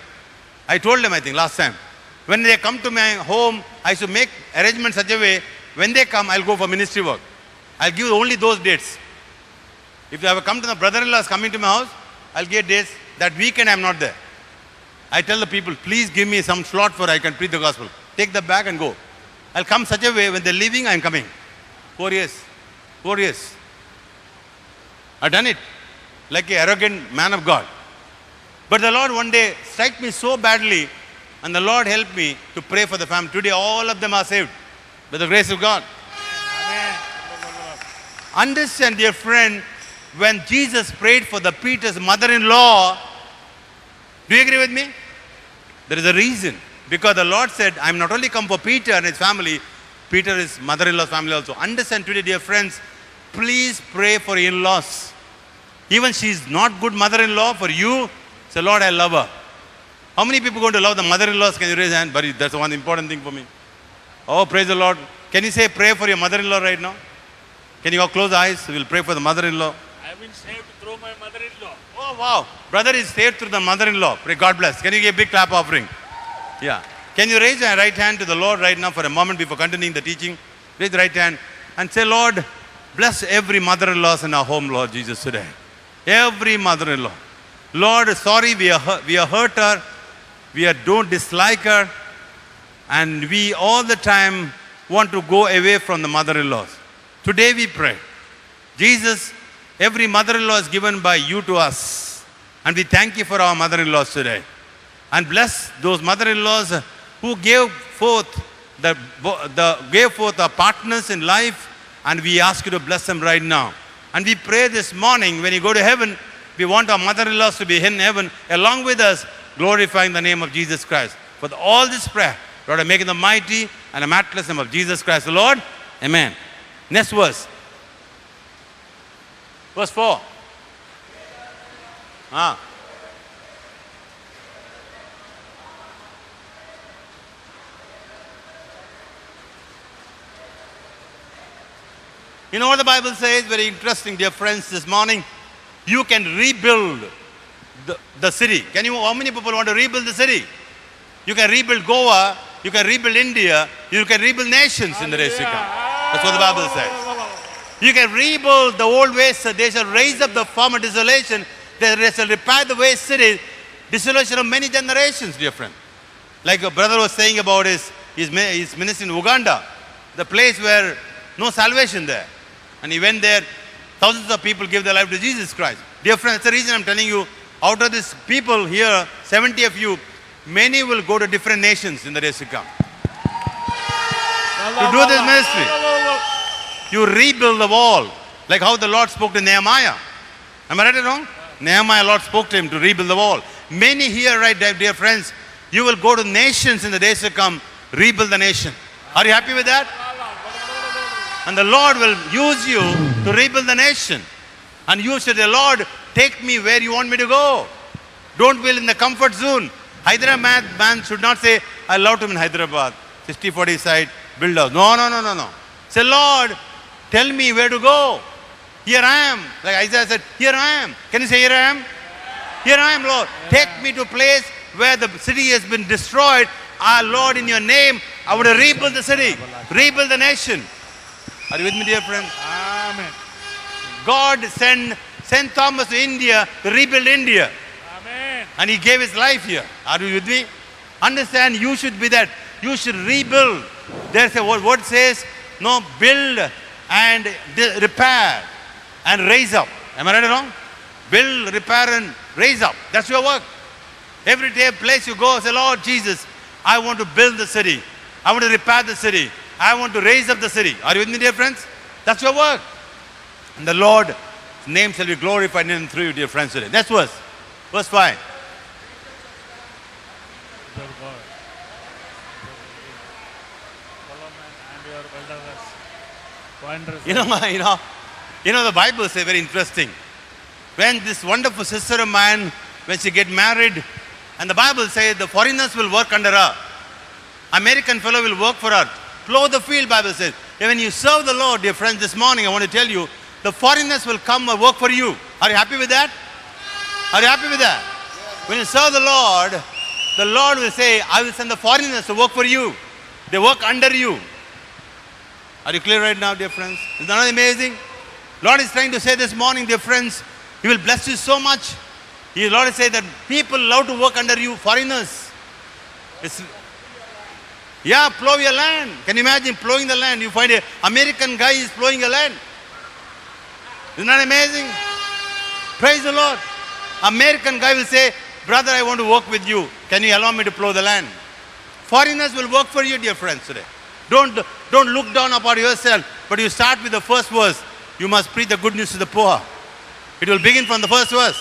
I told them, I think, last time. When they come to my home, I used to make arrangements such a way, when they come, I'll go for ministry work. I'll give only those dates. If they ever come to the brother-in-law is coming to my house, I'll get dates. That weekend I'm not there. I tell the people, please give me some slot for I can preach the gospel. Take the bag and go. I'll come such a way, when they're leaving, I'm coming. 4 years. 4 years. I've done it. Like an arrogant man of God. But the Lord one day struck me so badly, and the Lord helped me to pray for the family. Today all of them are saved by the grace of God. Amen. Understand, dear friend, when Jesus prayed for the Peter's mother-in-law, do you agree with me? There is a reason. Because the Lord said, I'm not only come for Peter and his family, Peter is mother-in-law's family also. Understand today, dear friends, please pray for in-laws. Even she is not good mother-in-law for you, say, Lord, I love her. How many people going to love the mother-in-laws? Can you raise your hand? But that's one important thing for me. Oh, praise the Lord. Can you say pray for your mother-in-law right now? Can you all close eyes? We'll pray for the mother-in-law. I've been saved through my mother-in-law. Oh, wow. Brother is saved through the mother-in-law. Pray, God bless. Can you give a big clap offering? Yeah. Can you raise your right hand to the Lord right now for a moment before continuing the teaching? Raise the right hand and say, Lord, bless every mother-in-law in our home, Lord Jesus, today. Every mother-in-law. Lord, sorry, we are hurt her. We don't dislike her. And we all the time want to go away from the mother-in-laws. Today we pray. Jesus, every mother-in-law is given by you to us. And we thank you for our mother-in-laws today. And bless those mother-in-laws who gave forth our partners in life. And we ask you to bless them right now. And we pray this morning, when you go to heaven, we want our mother-in-laws to be in heaven along with us, glorifying the name of Jesus Christ. For all this prayer, Lord, make it the mighty and the matchless name of Jesus Christ, the Lord. Amen. Next verse. Verse 4. You know what the Bible says? Very interesting, dear friends, this morning. You can rebuild the city. How many people want to rebuild the city? You can rebuild Goa. You can rebuild India. You can rebuild nations in the days to come. That's what the Bible says. You can rebuild the old ways. They shall raise up the former desolation. They shall repair the waste cities. Desolation of many generations, dear friend. Like a brother was saying about his ministry in Uganda, the place where no salvation there. And he went there, thousands of people gave their life to Jesus Christ. Dear friends, that's the reason I'm telling you, out of these people here, 70 of you, many will go to different nations in the days to come. To do this ministry, you rebuild the wall, like how the Lord spoke to Nehemiah. Am I right or wrong? Nehemiah, Lord spoke to him to rebuild the wall. Many here, right, dear friends, you will go to nations in the days to come, rebuild the nation. Are you happy with that? And the Lord will use you to rebuild the nation. And you say, the Lord, take me where you want me to go. Don't be in the comfort zone. Hyderabad man should not say, I loved him in Hyderabad, 60-40 side, build house. No. Say, Lord, tell me where to go. Here I am. Like Isaiah said, here I am. Can you say, here I am? Here I am, Lord. Take me to a place where the city has been destroyed. Lord, in your name, I want to rebuild the city, rebuild the nation. Are you with me, dear friends? Amen. God sent Thomas to India to rebuild India. Amen. And he gave his life here. Are you with me? Understand, you should be that. You should rebuild. There's a word says, no, build and repair and raise up. Am I right or wrong? Build, repair and raise up. That's your work. Every day, place you go, say, Lord Jesus, I want to build the city. I want to repair the city. I want to raise up the city. Are you with me, dear friends? That's your work. And the Lord's name shall be glorified in and through you, dear friends, today. Next verse. Verse 5. Your God. Solomon and your elders. Wondrous. The Bible says very interesting. When this wonderful sister of mine, when she get married, and the Bible says the foreigners will work under her. American fellow will work for her. Plow the field, Bible says. When you serve the Lord, dear friends, this morning I want to tell you, the foreigners will come and work for you. Are you happy with that? Are you happy with that? When you serve the Lord will say, I will send the foreigners to work for you. They work under you. Are you clear right now, dear friends? Is that not amazing? Lord is trying to say this morning, dear friends, He will bless you so much. The Lord is saying that people love to work under you, foreigners. Plow your land. Can you imagine plowing the land? You find an American guy is plowing a land. Isn't that amazing? Praise the Lord. American guy will say, brother, I want to work with you. Can you allow me to plow the land? Foreigners will work for you, dear friends, today. Don't look down upon yourself, but you start with the first verse. You must preach the good news to the poor. It will begin from the first verse.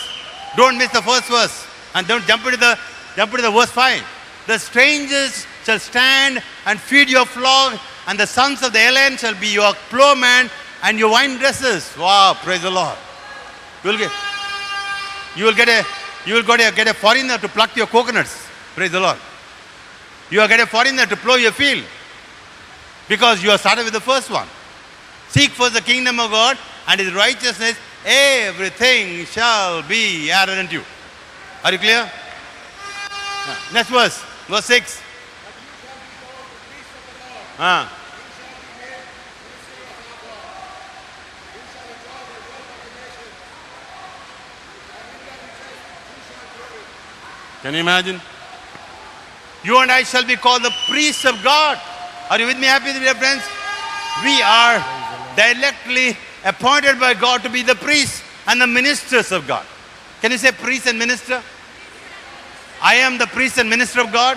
Don't miss the first verse. And don't jump into the verse 5. The strangers shall stand and feed your flock, and the sons of the alien shall be your plowman and your wine dressers. Wow, praise the Lord. You will get a foreigner to pluck your coconuts. Praise the Lord. You will get a foreigner to plow your field, because you have started with the first one. Seek first the kingdom of God and His righteousness. Everything shall be added unto you. Are you clear? Next verse. Verse 6. Can you imagine? You and I shall be called the priests of God. Are you with me, happy, dear friends? We are directly appointed by God to be the priests and the ministers of God. Can you say priest and minister? I am the priest and minister of God.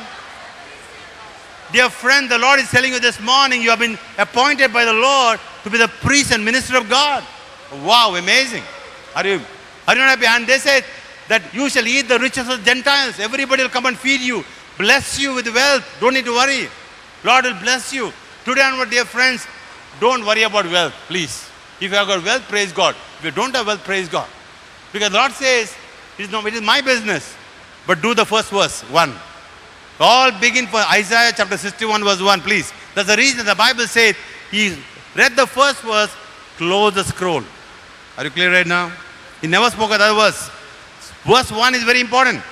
Dear friend, the Lord is telling you this morning, you have been appointed by the Lord to be the priest and minister of God. Wow, amazing. Are you not happy? And they said that you shall eat the riches of the Gentiles. Everybody will come and feed you, bless you with wealth. Don't need to worry. Lord will bless you. Today onward, dear friends, don't worry about wealth, please. If you have got wealth, praise God. If you don't have wealth, praise God. Because the Lord says, it is my business. But do the first verse, 1. All begin for Isaiah chapter 61 verse 1, please. That's the reason the Bible says, he read the first verse, close the scroll. Are you clear right now? He never spoke another verse. Verse 1 is very important.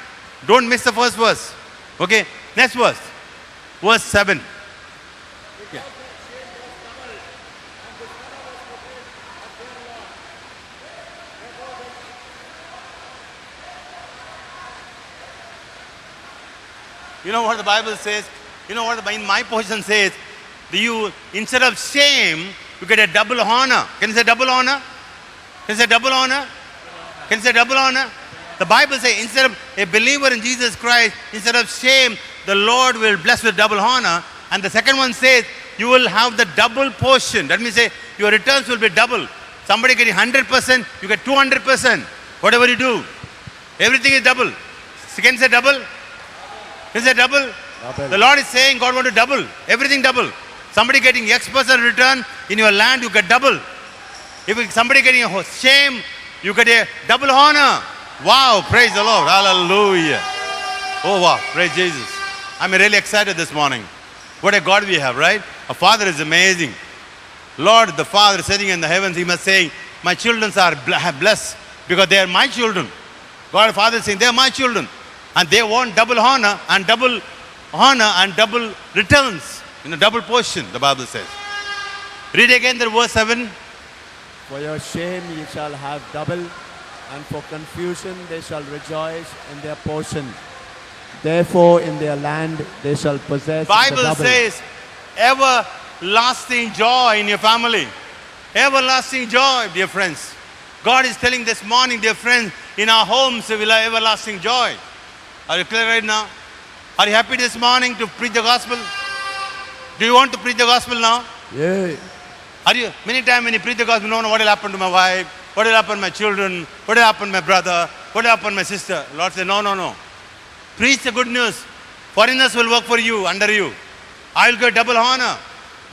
Don't miss the first verse. Okay, next verse. Verse 7. Yeah. You know what the Bible says? You know what in my position says? You, instead of shame, you get a double honor. Can you say double honor? Can you say double honor? Can you say double honor? The Bible says instead of a believer in Jesus Christ, instead of shame, the Lord will bless with double honor. And the second one says, you will have the double portion. Let me say, your returns will be double. Somebody getting 100%, you get 200%. Whatever you do, everything is double. Can you say double? Can you say double? The Lord is saying God want to double. Everything double. Somebody getting X% return in your land, you get double. If somebody getting a shame, you get a double honor. Wow, praise the Lord. Hallelujah. Oh wow, praise Jesus. I'm really excited this morning. What a God we have, right? Our Father is amazing. Lord, the Father sitting in the heavens, He must say, my children are blessed because they are my children. God the Father is saying, they are my children. And they want double honor and double returns. Double portion, the Bible says. Read again the verse 7. For your shame ye shall have double, and for confusion they shall rejoice in their portion. Therefore in their land they shall possess the Bible double. says, everlasting joy in your family. Everlasting joy, dear friends. God is telling this morning, dear friends, in our homes we will have everlasting joy. Are you clear right now? Are you happy this morning to preach the gospel? Do you want to preach the gospel now? Yeah. Are you? Many times when you preach the gospel, no, what will happen to my wife? What will happen to my children? What will happen to my brother? What will happen to my sister? Lord said, no. Preach the good news. Foreigners will work for you, under you. I will get double honor,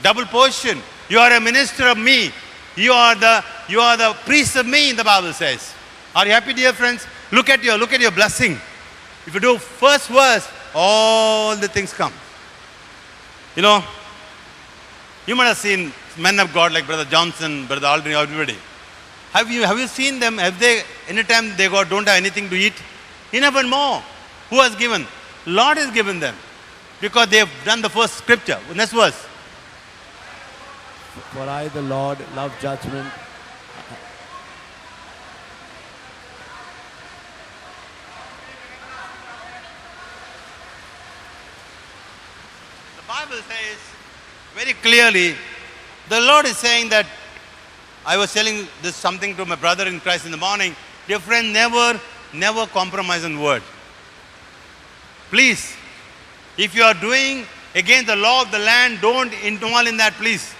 double portion. You are a minister of me. You are the priest of me, the Bible says. Are you happy, dear friends? Look at your blessing. If you do first verse, all the things come. You might have seen men of God like Brother Johnson, Brother Aldrin, everybody. Have you seen them? Have they, anytime they don't have anything to eat? Enough and more. Who has given? Lord has given them. Because they have done the first scripture. Next verse. For I, the Lord, love judgment. The Bible says very clearly, the Lord is saying that, I was telling this something to my brother in Christ in the morning, dear friend, never compromise on word. Please, if you are doing against the law of the land, don't involve in that, please.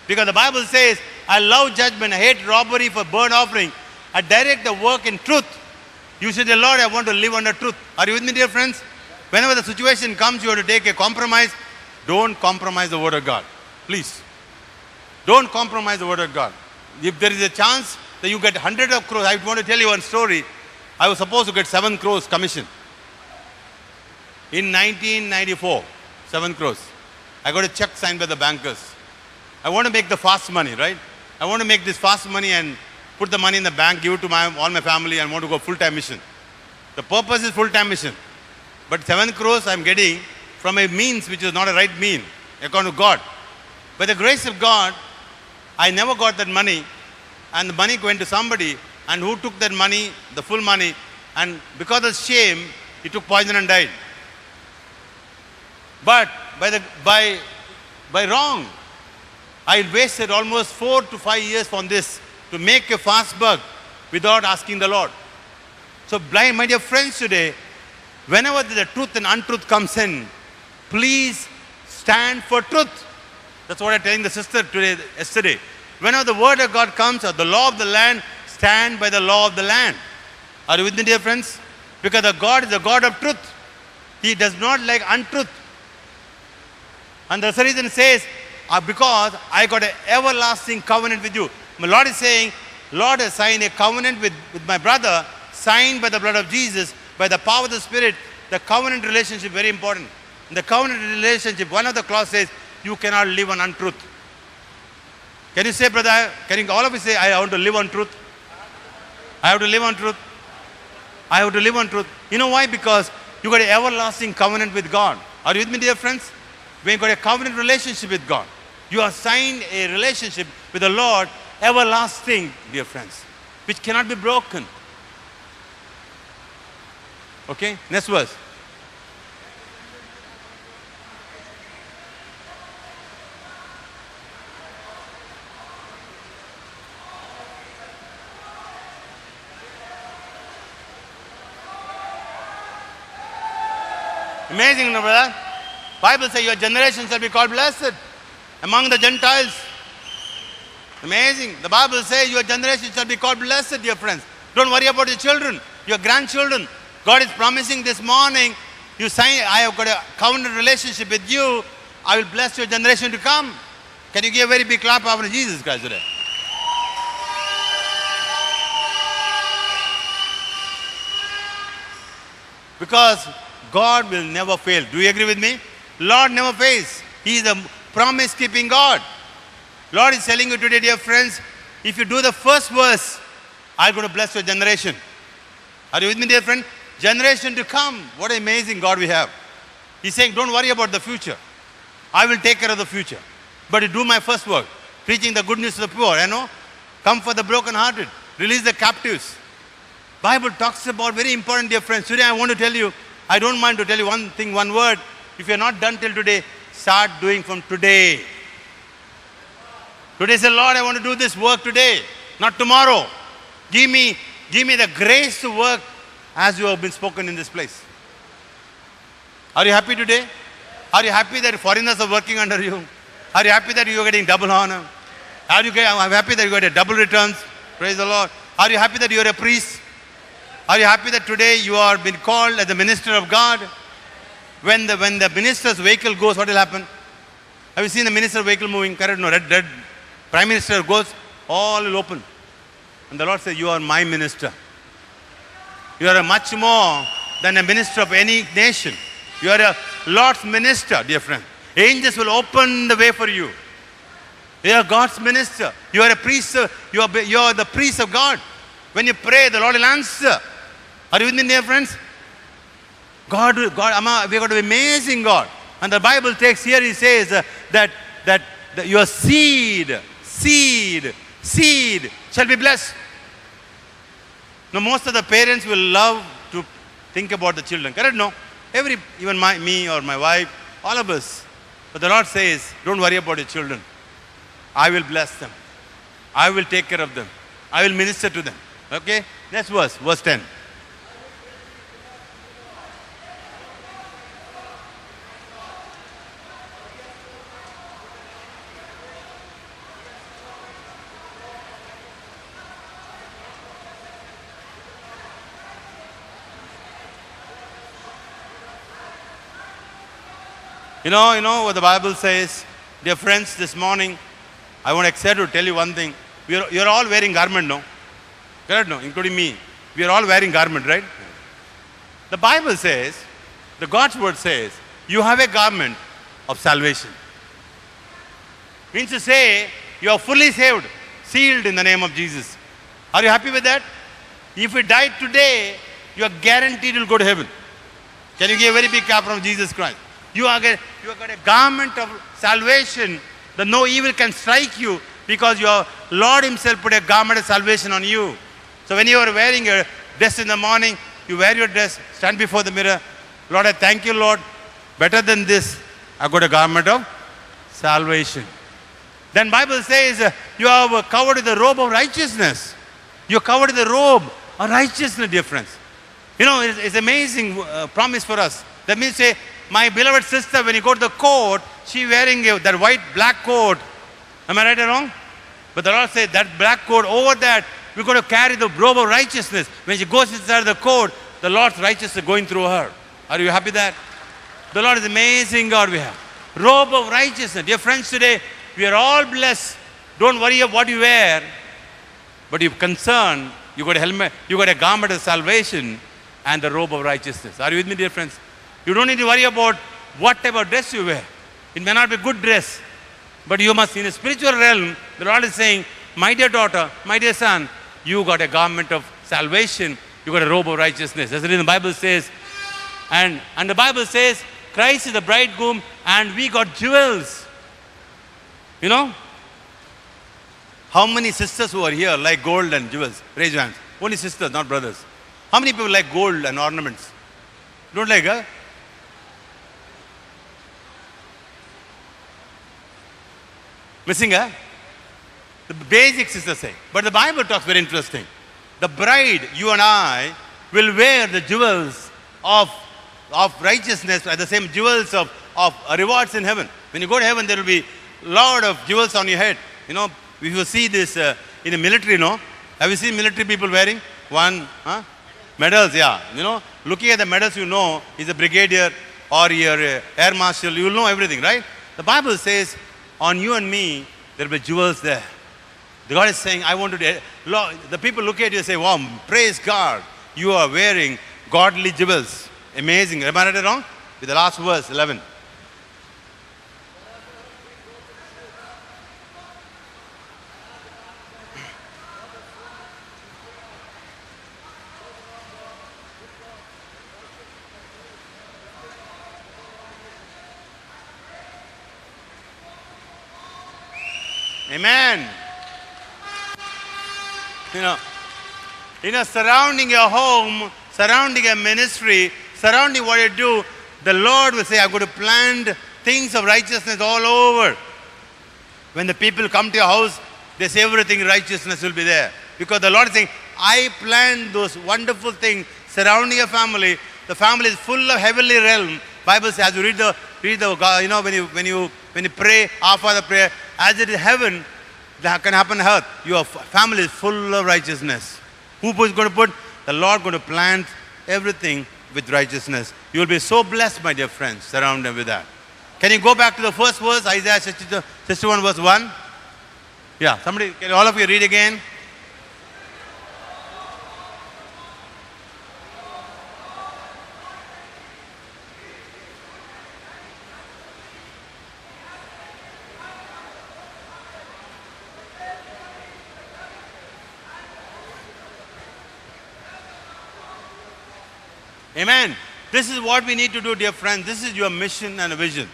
Because the Bible says, I love judgment, I hate robbery for burnt offering, I direct the work in truth. You say, Lord, I want to live under truth. Are you with me, dear friends? Whenever the situation comes, you have to take a compromise. Don't compromise the word of God. Please. Don't compromise the word of God. If there is a chance that you get 100 of crores, I want to tell you one story. I was supposed to get 7 crores commission. In 1994, 7 crores. I got a check signed by the bankers. I want to make the fast money, right? I want to make this fast money and put the money in the bank, give it to all my family, and want to go full-time mission. The purpose is full-time mission. But 7 crores I'm getting from a means which is not a right mean, according to God. By the grace of God, I never got that money, and the money went to somebody, and who took that money, the full money, and because of shame, he took poison and died. But by wrong, I wasted almost 4 to 5 years on this to make a fast buck without asking the Lord. So, my dear friends, today, whenever the truth and untruth comes in, please stand for truth. That's what I'm telling the sister yesterday. Whenever the word of God comes, or the law of the land, stand by the law of the land. Are you with me, dear friends? Because the God is the God of truth. He does not like untruth. And that's the reason it says, because I got an everlasting covenant with you. My Lord is saying, Lord has signed a covenant with my brother, signed by the blood of Jesus, by the power of the Spirit. The covenant relationship, very important. In the covenant relationship, one of the clauses says, you cannot live on untruth. Can you say, brother, all of you say, I want to live on truth? I have to live on truth. I have to live on truth. You know why? Because you got an everlasting covenant with God. Are you with me, dear friends? When you got a covenant relationship with God, you have signed a relationship with the Lord, everlasting, dear friends, which cannot be broken. Okay, next verse. Amazing, no, brother? Bible says your generation shall be called blessed among the Gentiles. Amazing. The Bible says your generation shall be called blessed, dear friends. Don't worry about your children, your grandchildren. God is promising this morning, you sign, I have got a covenant relationship with you. I will bless your generation to come. Can you give a very big clap after Jesus Christ today? Because God will never fail. Do you agree with me? Lord never fails. He is a promise-keeping God. Lord is telling you today, dear friends, if you do the first verse, I'm going to bless your generation. Are you with me, dear friend? Generation to come. What an amazing God we have. He's saying, don't worry about the future. I will take care of the future. But you do my first work, preaching the good news to the poor, Come for the brokenhearted. Release the captives. Bible talks about very important, dear friends. Today I want to tell you, I don't mind to tell you one thing, one word. If you're not done till today, start doing from today. Today say, Lord, I want to do this work today, not tomorrow. Give me the grace to work as you have been spoken in this place. Are you happy today? Are you happy that foreigners are working under you? Are you happy that you are getting double honor? I'm happy that you got a double returns. Praise the Lord. Are you happy that you are a priest? Are you happy that today you are been called as the minister of God? When the minister's vehicle goes, what will happen? Have you seen the minister's vehicle moving? Correct? No, red. Prime Minister goes, all will open. And the Lord says, you are my minister. You are much more than a minister of any nation. You are a Lord's minister, dear friend. Angels will open the way for you. You are God's minister. You are a priest. You are the priest of God. When you pray, the Lord will answer. Are you with me, dear friends? God, we got an amazing God. And the Bible takes here, he says that your seed shall be blessed. Now, most of the parents will love to think about the children. Correct? No. Even me or my wife, all of us. But the Lord says, don't worry about your children. I will bless them. I will take care of them. I will minister to them. Okay? Next verse 10. You know what the Bible says? Dear friends, this morning, I want to tell you one thing. You're all wearing garment, no? Correct? No, including me. We are all wearing garment, right? The Bible says, the God's word says, you have a garment of salvation. Means to say, you are fully saved, sealed in the name of Jesus. Are you happy with that? If you die today, you are guaranteed you'll go to heaven. Can you give a very big clap from Jesus Christ? You have got a garment of salvation that no evil can strike you because your Lord himself put a garment of salvation on you. So when you are wearing your dress in the morning, you wear your dress, stand before the mirror. Lord, I thank you, Lord. Better than this, I got a garment of salvation. Then Bible says you are covered with the robe of righteousness. You are covered with the robe of righteousness, dear friends. It's amazing promise for us. That means say, my beloved sister, when you go to the court, she wearing that white black coat. Am I right or wrong? But the Lord said that black coat, over that, we're going to carry the robe of righteousness. When she goes inside the court, the Lord's righteousness is going through her. Are you happy with that? The Lord is amazing God we have. Robe of righteousness. Dear friends, today, we are all blessed. Don't worry about what you wear. But you're concerned, you got a helmet, you got a garment of salvation and the robe of righteousness. Are you with me, dear friends? You don't need to worry about what type of dress you wear. It may not be good dress, but you must, in the spiritual realm, the Lord is saying, my dear daughter, my dear son, you got a garment of salvation, you got a robe of righteousness. That's the reason the Bible says, and the Bible says, Christ is the bridegroom and we got jewels. How many sisters who are here like gold and jewels? Raise your hands. Only sisters, not brothers. How many people like gold and ornaments? Don't like, huh? Missing, huh? The basics is the same. But the Bible talks very interesting. The bride, you and I, will wear the jewels of righteousness, the same jewels of rewards in heaven. When you go to heaven, there will be a lot of jewels on your head. If you see this in the military, have you seen military people wearing medals? Yeah. Looking at the medals, he's a brigadier or your air marshal. You will know everything, right? The Bible says, on you and me, there will be jewels there. The God is saying, I want to do. The people look at you and say, wow, praise God. You are wearing godly jewels. Amazing. Am I right or wrong? With the last verse, 11. Amen. Surrounding your home, surrounding your ministry, surrounding what you do, the Lord will say, I'm going to plant things of righteousness all over. When the people come to your house, they say everything righteousness will be there. Because the Lord is saying, I plant those wonderful things surrounding your family. The family is full of heavenly realm. Bible says, as you read the when you pray, our Father prayer, as it is heaven, that can happen on earth. Your family is full of righteousness. Who is going to put? The Lord going to plant everything with righteousness. You will be so blessed, my dear friends. Surround them with that. Can you go back to the first verse, Isaiah 61 verse 1? Yeah, somebody, can all of you read again? Amen. This is what we need to do, dear friends. This is your mission and vision.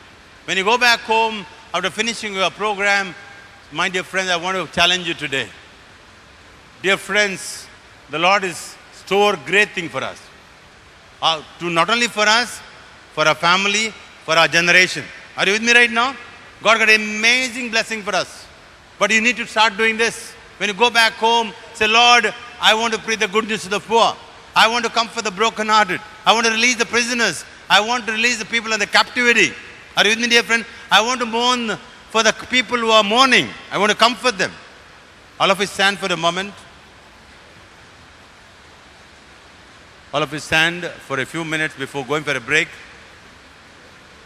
When you go back home after finishing your program, my dear friends, I want to challenge you today. Dear friends, the Lord is stored great thing for us. Not only for us, for our family, for our generation. Are you with me right now? God got an amazing blessing for us. But you need to start doing this. When you go back home, say, Lord, I want to preach the good news to the poor. I want to comfort the brokenhearted. I want to release the prisoners. I want to release the people in the captivity. Are you with me, dear friend? I want to mourn for the people who are mourning. I want to comfort them. All of us stand for a moment. All of us stand for a few minutes before going for a break.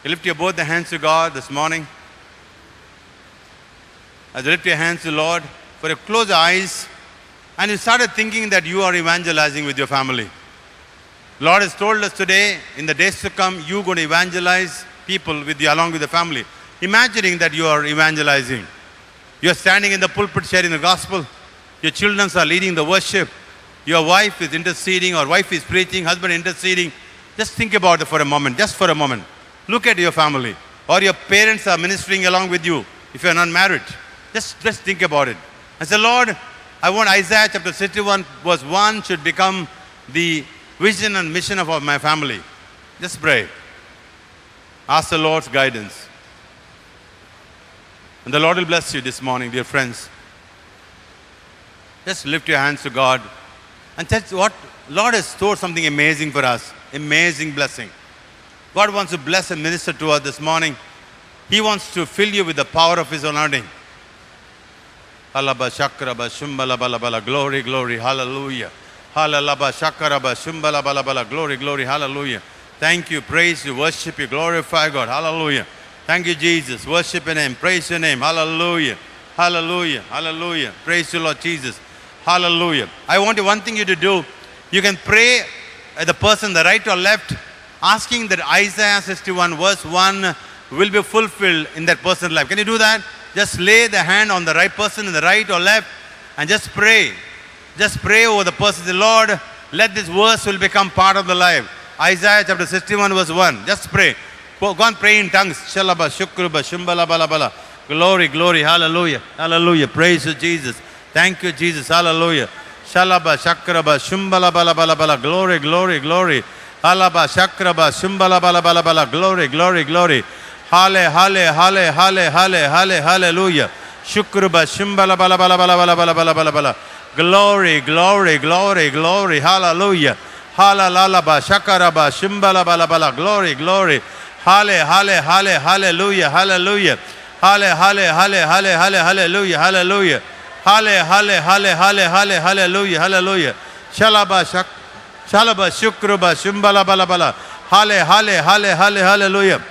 You lift your both the hands to God this morning. As you lift your hands to the Lord, for you close your eyes, and you started thinking that you are evangelizing with your family. Lord has told us today, in the days to come, you're going to evangelize people with you, along with the family. Imagining that you are evangelizing. You are standing in the pulpit sharing the gospel. Your children are leading the worship. Your wife is interceding, or wife is preaching, husband interceding. Just think about it for a moment, just for a moment. Look at your family. Or your parents are ministering along with you, if you are not married. Just think about it. And say, Lord, I want Isaiah chapter 61 verse 1 should become the vision and mission of my family. Just pray. Ask the Lord's guidance. And the Lord will bless you this morning, dear friends. Just lift your hands to God. And that's what Lord has stored something amazing for us. Amazing blessing. God wants to bless and minister to us this morning. He wants to fill you with the power of His anointing. Halaba shakraba shumbala bala bala. Glory, glory, hallelujah. Halalaba shakaraba shumbala bala bala. Glory, glory, hallelujah. Thank you, praise you, worship you, glorify God. Hallelujah. Thank you, Jesus. Worship your name, praise your name. Hallelujah. Hallelujah. Hallelujah. Praise you, Lord Jesus. Hallelujah. I want one thing you to do. You can pray at the person, the right or left, asking that Isaiah 61 verse 1 will be fulfilled in that person's life. Can you do that? Just lay the hand on the right person in the right or left and just pray. Just pray over the person. Say, Lord, let this verse will become part of the life. Isaiah chapter 61 verse 1. Just pray. Go and pray in tongues. Shalaba, shukruba, shimbala, bala, bala. Glory, glory, hallelujah. Hallelujah. Praise you, Jesus. Thank you, Jesus. Hallelujah. Shalaba, shakraba, shimbala, bala, bala, bala. Glory, glory, glory. Halaba, shakraba, shimbala, bala, bala, bala. Glory, glory, glory. Halle, halle, halle, halle, halle, halle, hallelujah. Shukruba, shimbala, bala, bala, bala, bala, bala, bala, bala, bala. Glory, glory, glory, glory. Hallelujah. Halalaba, shakaraba, shimbala, bala, bala. Glory, glory. Halle, halle, halle, hallelujah, hallelujah. Halle, halle, halle, halle, halle, hallelujah, hallelujah. Halle, halle, halle, halle, halle, hallelujah, hallelujah. Shalaba, shalaba, shukruba, shimbala, bala, bala. Halle, halle, halle, halle, hallelujah.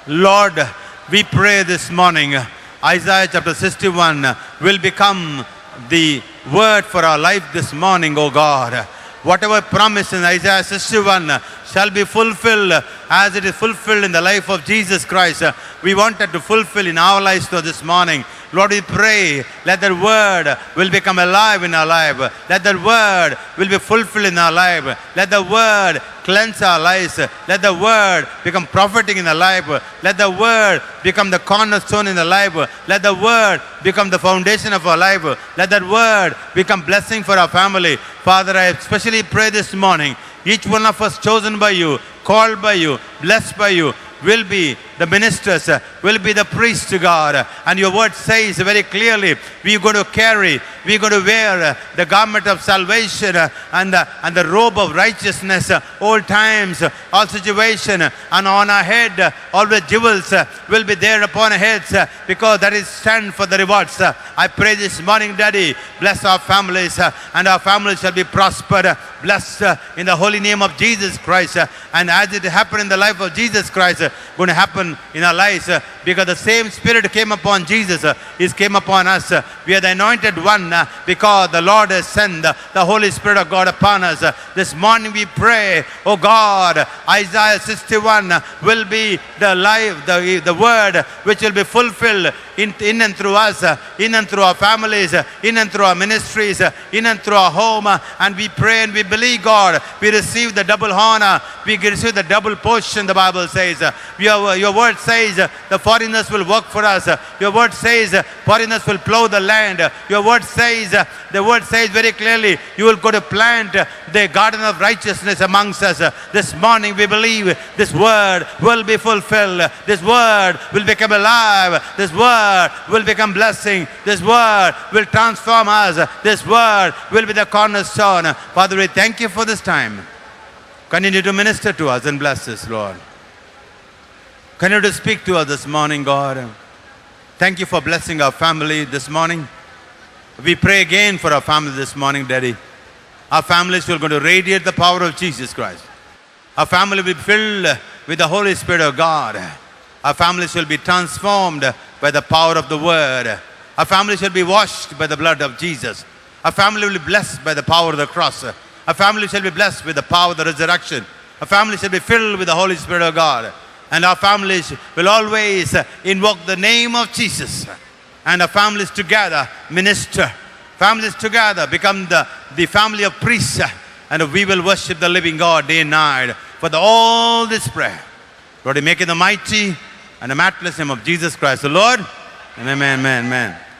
Lord, we pray this morning, Isaiah chapter 61 will become the word for our life this morning, O God. Whatever promise in Isaiah 61 shall be fulfilled as it is fulfilled in the life of Jesus Christ. We wanted to fulfill in our lives so this morning. Lord, we pray, let that word will become alive in our life. Let that word will be fulfilled in our life. Let the word cleanse our lives. Let the word become prophetic in our life. Let the word become the cornerstone in our life. Let the word become the foundation of our life. Let that word become blessing for our family. Father, I especially pray this morning, each one of us chosen by you, called by you, blessed by you, will be the ministers, will be the priests to God. And your word says very clearly, we're going to carry, we're going to wear the garment of salvation and the robe of righteousness, all times, all situation, and on our head, always jewels will be there upon our heads, because that is stand for the rewards. I pray this morning, Daddy, bless our families, and our families shall be prospered, blessed in the holy name of Jesus Christ. And as it happened in the life of Jesus Christ, going to happen in our lives, because the same Spirit came upon Jesus, it came upon us. We are the anointed one, because the Lord has sent the Holy Spirit of God upon us. This morning we pray, oh God, Isaiah 61 will be the life, the word which will be fulfilled in and through us, in and through our families, in and through our ministries, in and through our home. And we pray and we believe, God, we receive the double honor, we receive the double portion, the Bible says. Your word says the foreigners will work for us. Your word says foreigners will plow the land. Your word says, the word says very clearly, you will go to plant the garden of righteousness amongst us. This morning we believe this word will be fulfilled. This word will become alive. This word will become blessing. This word will transform us. This word will be the cornerstone. Father, we thank you for this time. Continue to minister to us and bless us, Lord. Continue to speak to us this morning, God. Thank you for blessing our family this morning. We pray again for our family this morning, Daddy. Our families will go to radiate the power of Jesus Christ. Our family will be filled with the Holy Spirit of God. Our families will be transformed by the power of the Word. Our family shall be washed by the blood of Jesus. Our family will be blessed by the power of the cross. Our family shall be blessed with the power of the resurrection. Our family shall be filled with the Holy Spirit of God. And our families will always invoke the name of Jesus. And our families together minister. Families together become the family of priests. And we will worship the living God day and night. For all this prayer, Lord, we make it the mighty and the matchless name of Jesus Christ, the Lord. Amen, amen, amen.